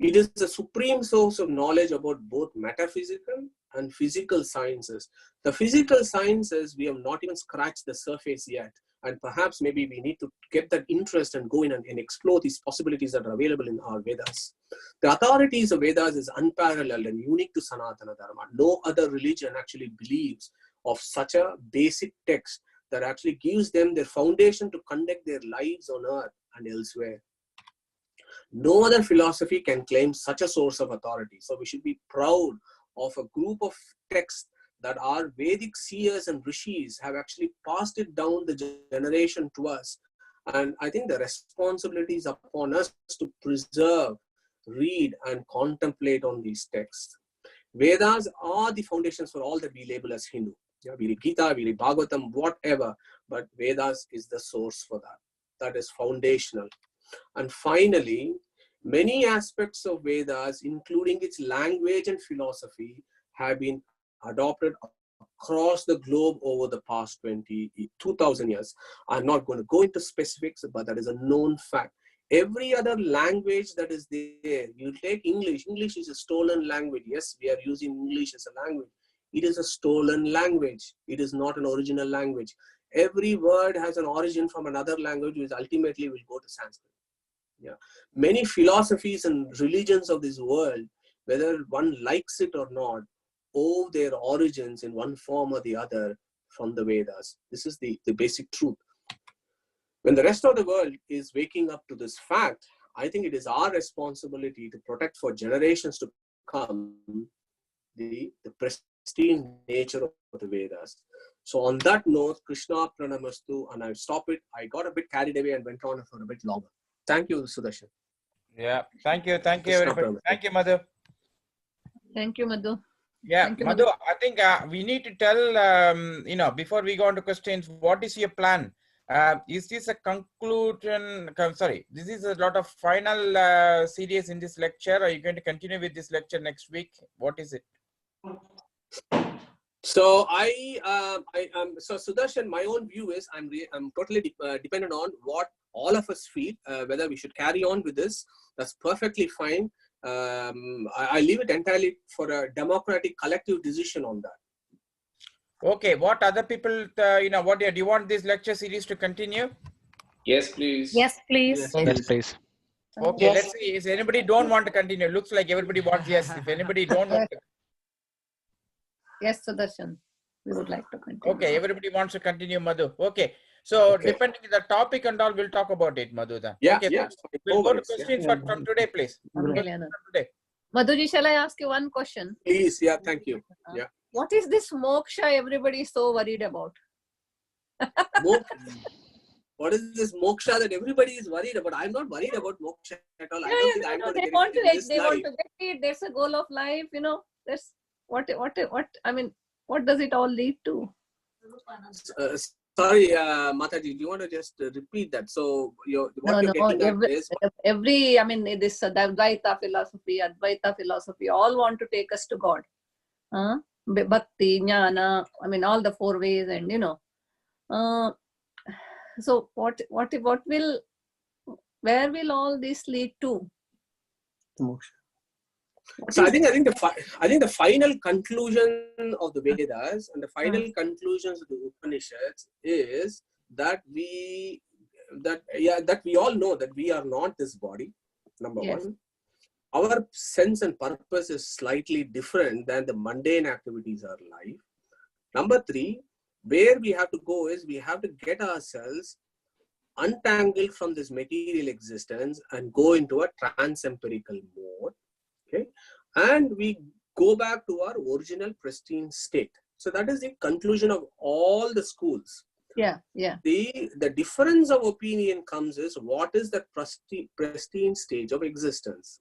It is the supreme source of knowledge about both metaphysical and physical sciences. The physical sciences, we have not even scratched the surface yet. And perhaps maybe we need to get that interest and go in and explore these possibilities that are available in our Vedas. The authorities of Vedas is unparalleled and unique to Sanatana Dharma. No other religion actually believes of such a basic text that actually gives them their foundation to conduct their lives on earth and elsewhere. No other philosophy can claim such a source of authority. So we should be proud of a group of texts that our Vedic seers and rishis have actually passed it down the generation to us. And I think the responsibility is upon us to preserve, read, and contemplate on these texts. Vedas are the foundations for all that we label as Hindu. Yeah, we read Gita, we read Bhagavatam, whatever, but Vedas is the source for that. That is foundational. And finally, many aspects of Vedas, including its language and philosophy, have been adopted across the globe over the past 2,000 years. I'm not going to go into specifics, but that is a known fact. Every other language that is there, you take English. English is a stolen language. Yes, we are using English as a language. It is a stolen language. It is not an original language. Every word has an origin from another language, which ultimately will go to Sanskrit. Yeah. Many philosophies and religions of this world, whether one likes it or not, owe their origins in one form or the other from the Vedas. This is the basic truth. When the rest of the world is waking up to this fact, I think it is our responsibility to protect for generations to come the pristine nature of the Vedas. So on that note, Krishna Pranamastu, and I'll stop it. I got a bit carried away and went on for a bit longer. Thank you, Sudarshan. Yeah, thank you everybody. Thank you, Madhu. Thank you, Madhu. Yeah, Thank you, Madhu, Madhu. I think we need to tell, before we go on to questions, what is your plan? Is this a conclusion? Sorry, this is a lot of final series in this lecture. Are you going to continue with this lecture next week? What is it? So so Sudarshan, my own view is I'm totally dependent on what all of us feel, whether we should carry on with this. That's perfectly fine. I leave it entirely for a democratic collective decision on that. Okay, what other people, what do you want this lecture series to continue? Yes, please. Yes, please. Yes, please. Okay, Yes. let's see. If anybody don't want to continue, looks like everybody wants yes. If anybody don't want to, Yes, Sudarshan. We would like to continue. okay, everybody wants to continue, Madhu. Okay, so Okay. depending on the topic and all, we'll talk about it, Madhu. Then. Yeah, Okay, yeah. we'll go to No worries, questions from today, please. Anand. From today. Madhuji, shall I ask you one question? Please, yeah, thank you. Yeah. What is this moksha everybody is so worried about? What is this moksha that everybody is worried about? I'm not worried about moksha at all. I don't think I'm going to They get want it to in this they want life. to get it. There's a goal of life, That's what I mean, what does it all lead to? Sorry, Mataji, do you want to just repeat that? So what you're getting at is Every, I mean, this Advaita philosophy, all want to take us to God. Bhakti, jnana, I mean, all the four ways, and so where will all this lead to? So I think the final conclusion of the Vedas and the final conclusions of the Upanishads is that we all know that we are not this body. Number one, our sense and purpose is slightly different than the mundane activities of life. Number three, where we have to go is we have to get ourselves untangled from this material existence and go into a trans-empirical mode. Okay, and we go back to our original pristine state. So that is the conclusion of all the schools. Yeah. The difference of opinion comes is what is that pristine stage of existence?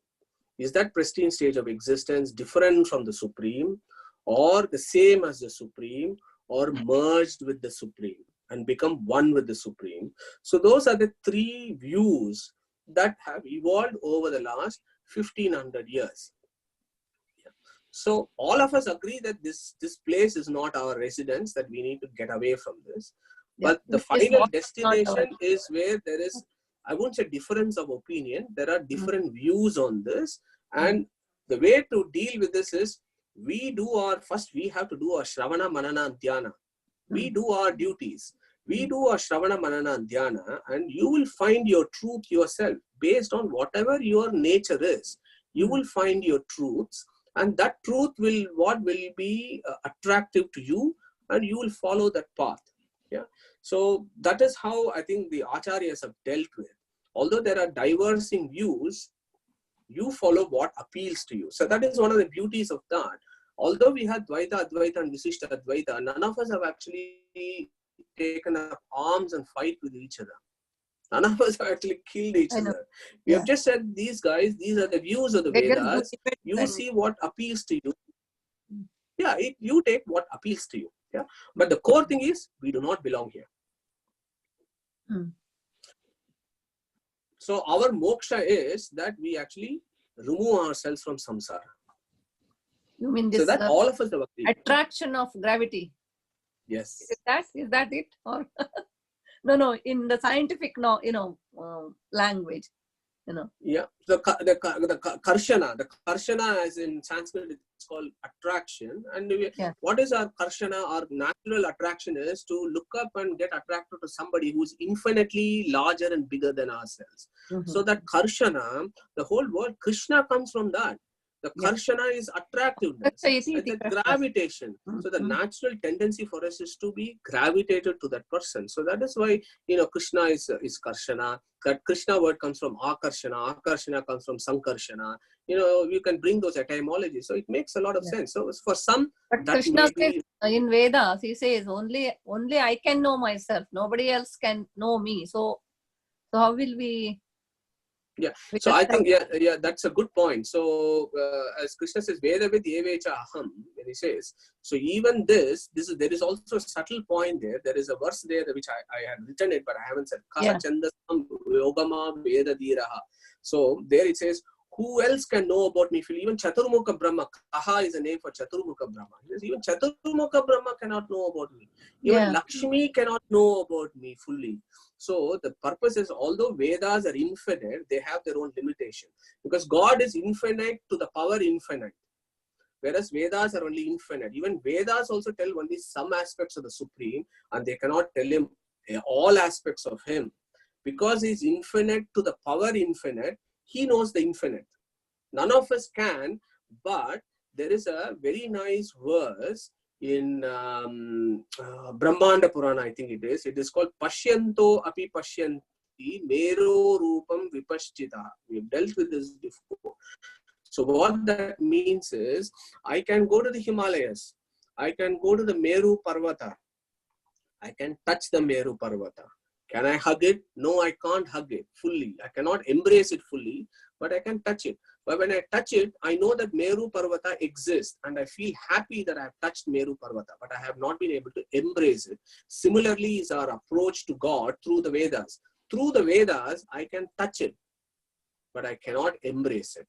Is that pristine stage of existence different from the Supreme, or the same as the Supreme, or merged with the Supreme and become one with the Supreme? So those are the three views that have evolved over the last 1500 years. So all of us agree that this place is not our residence, that we need to get away from this. But the final destination is where there is, I won't say difference of opinion, there are different views on this. And the way to deal with this is we have to do our Shravana, Manana, and Dhyana. We do our duties. We do our Shravana, Manana, and Dhyana, and you will find your truth yourself based on whatever your nature is. You will find your truths, and that truth will be attractive to you, and you will follow that path. Yeah. So that is how I think the Acharyas have dealt with. Although there are diverging views, you follow what appeals to you. So that is one of the beauties of that. Although we had Dvaita, Advaita, and Visishta Advaita, none of us have actually taken up arms and fight with each other. None of us have actually killed each other. We have just said, these guys, these are the views of the Vedas. You see what appeals to you. Yeah, you take what appeals to you. Yeah, but the core thing is we do not belong here. So our moksha is that we actually remove ourselves from samsara. You mean this so that all of us have agreed. Attraction of gravity? Yes. Is that it? Or no, in the scientific language, Yeah, the karshana, as in Sanskrit, it's called attraction. And what is our karshana? Our natural attraction is to look up and get attracted to somebody who's infinitely larger and bigger than ourselves. So that karshana, the whole word Krishna comes from that. The karshana is attractiveness. It's a gravitation. So the natural tendency for us is to be gravitated to that person. So that is why, Krishna is karshana. That Krishna word comes from akarshana. Akarshana comes from sankarshana. You can bring those etymologies. So it makes a lot of sense. So for some, but Krishna says in Vedas, he says only I can know myself. Nobody else can know me. So how will we Yeah. So I think, that's a good point. So as Krishna says, Veda vid yevecha aham, when he says, so even there is also a subtle point there. There is a verse there which I had written it, but I haven't said. Kala chandasam yogama veda dhiraha. So there it says, who else can know about me fully? Even Chaturmukha Brahma, Kaha is a name for Chaturmukha Brahma. Even Chaturmukha Brahma cannot know about me. Even Lakshmi cannot know about me fully. So the purpose is, although Vedas are infinite, they have their own limitation. Because God is infinite to the power infinite. Whereas Vedas are only infinite. Even Vedas also tell only some aspects of the Supreme, and they cannot tell him all aspects of him. Because he is infinite to the power infinite, he knows the infinite. None of us can, but there is a very nice verse in Brahmanda Purana, I think it is. It is called Pashyanto api pashyanti mero rupam vipaschita. We've dealt with this before. So what that means is, I can go to the Himalayas. I can go to the Meru Parvata. I can touch the Meru Parvata. Can I hug it? No, I can't hug it fully. I cannot embrace it fully, but I can touch it. But when I touch it, I know that Meru Parvata exists, and I feel happy that I have touched Meru Parvata, but I have not been able to embrace it. Similarly is our approach to God through the Vedas. Through the Vedas, I can touch it, but I cannot embrace it.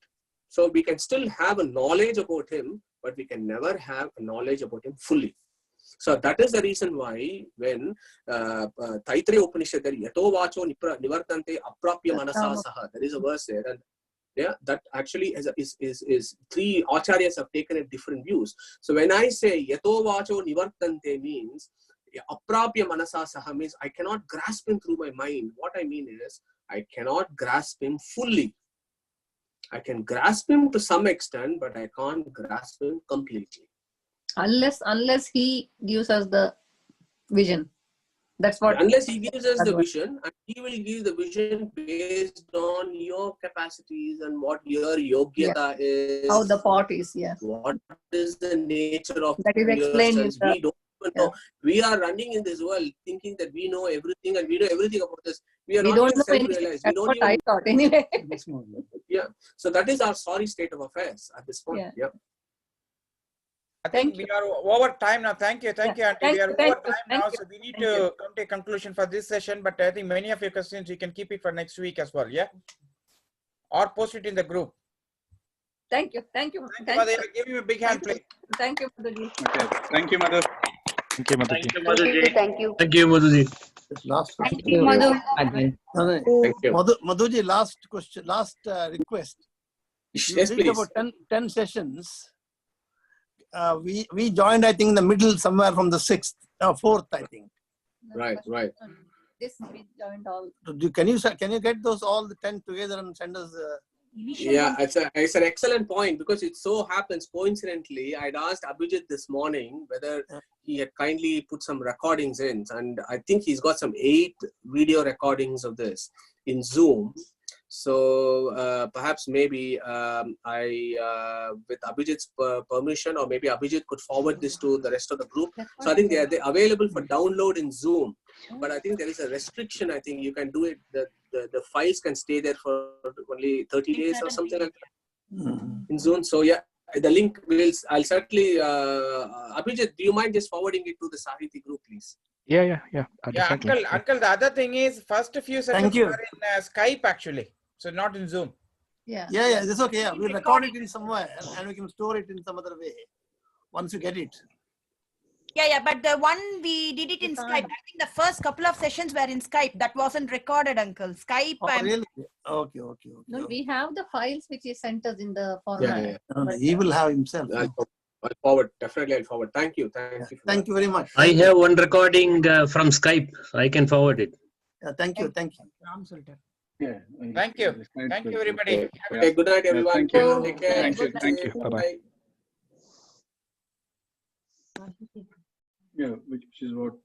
So we can still have a knowledge about him, but we can never have a knowledge about him fully. So that is the reason why when Taittiriya Upanishad, yato vacho nivartante aprapya manasa saha, there is a verse there, and that actually is three acharyas have taken it different views. So when I say yato vacho nivartante means aprapya manasa saha means I cannot grasp him through my mind. What I mean is I cannot grasp him fully. I can grasp him to some extent, but I can't grasp him completely. Unless he gives us the vision. That's what. Unless he gives us the vision, and he will give the vision based on your capacities and what your yogyata is. How the pot is, What is the nature of that is explained in we don't even know. We are running in this world thinking that we know everything and we know everything about this. We are not don't even know self-realized. That's what I thought anyway. So that is our sorry state of affairs at this point. I think we are over time now. Thank you, Auntie. We are over time now, so we need to come to a conclusion for this session. But I think many of your questions, you can keep it for next week as well, or post it in the group. Thank you. Mother. Give you a big hand, please. Thank you, Madhuji. Okay. Thank you, Mother. Thank you, Madhuji. Thank you. Thank you, Madhuji. Thank you, Madhu. Thank you. Madhuji, last question, last request. Yes, did please. about 10 sessions. We joined, I think, in the middle, somewhere from the 4th, I think. Right. This we joined all. Can you get those all the 10 together and send us? It's an excellent point, because it so happens coincidentally I'd asked Abhijit this morning whether he had kindly put some recordings in, and I think he's got some 8 video recordings of this in Zoom. So perhaps maybe with Abhijit's permission, or maybe Abhijit could forward this to the rest of the group. So I think they're available for download in Zoom, but I think there is a restriction. I think you can do it, the files can stay there for only 30 days or something like that in Zoom. So the link I'll certainly, Abhijit, do you mind just forwarding it to the Sahiti group, please? Yeah. Uncle, the other thing is, first few sessions are in Skype actually, so not in Zoom. Yeah, that's okay. We'll record it in somewhere and we can store it in some other way once you get it. But the one we did it in Skype. I think the first couple of sessions were in Skype. That wasn't recorded, Uncle. Skype. Oh, really? Okay. No, we have the files which he sent us in the format. He will have himself. I'll forward. Definitely, I'll forward. Thank you. Thank you very much. I have one recording from Skype. I can forward it. Thank you. Yeah. Thank you, everybody. Okay, good night, everyone. Thank you. Take care. Thank you. Bye. Yeah, which is what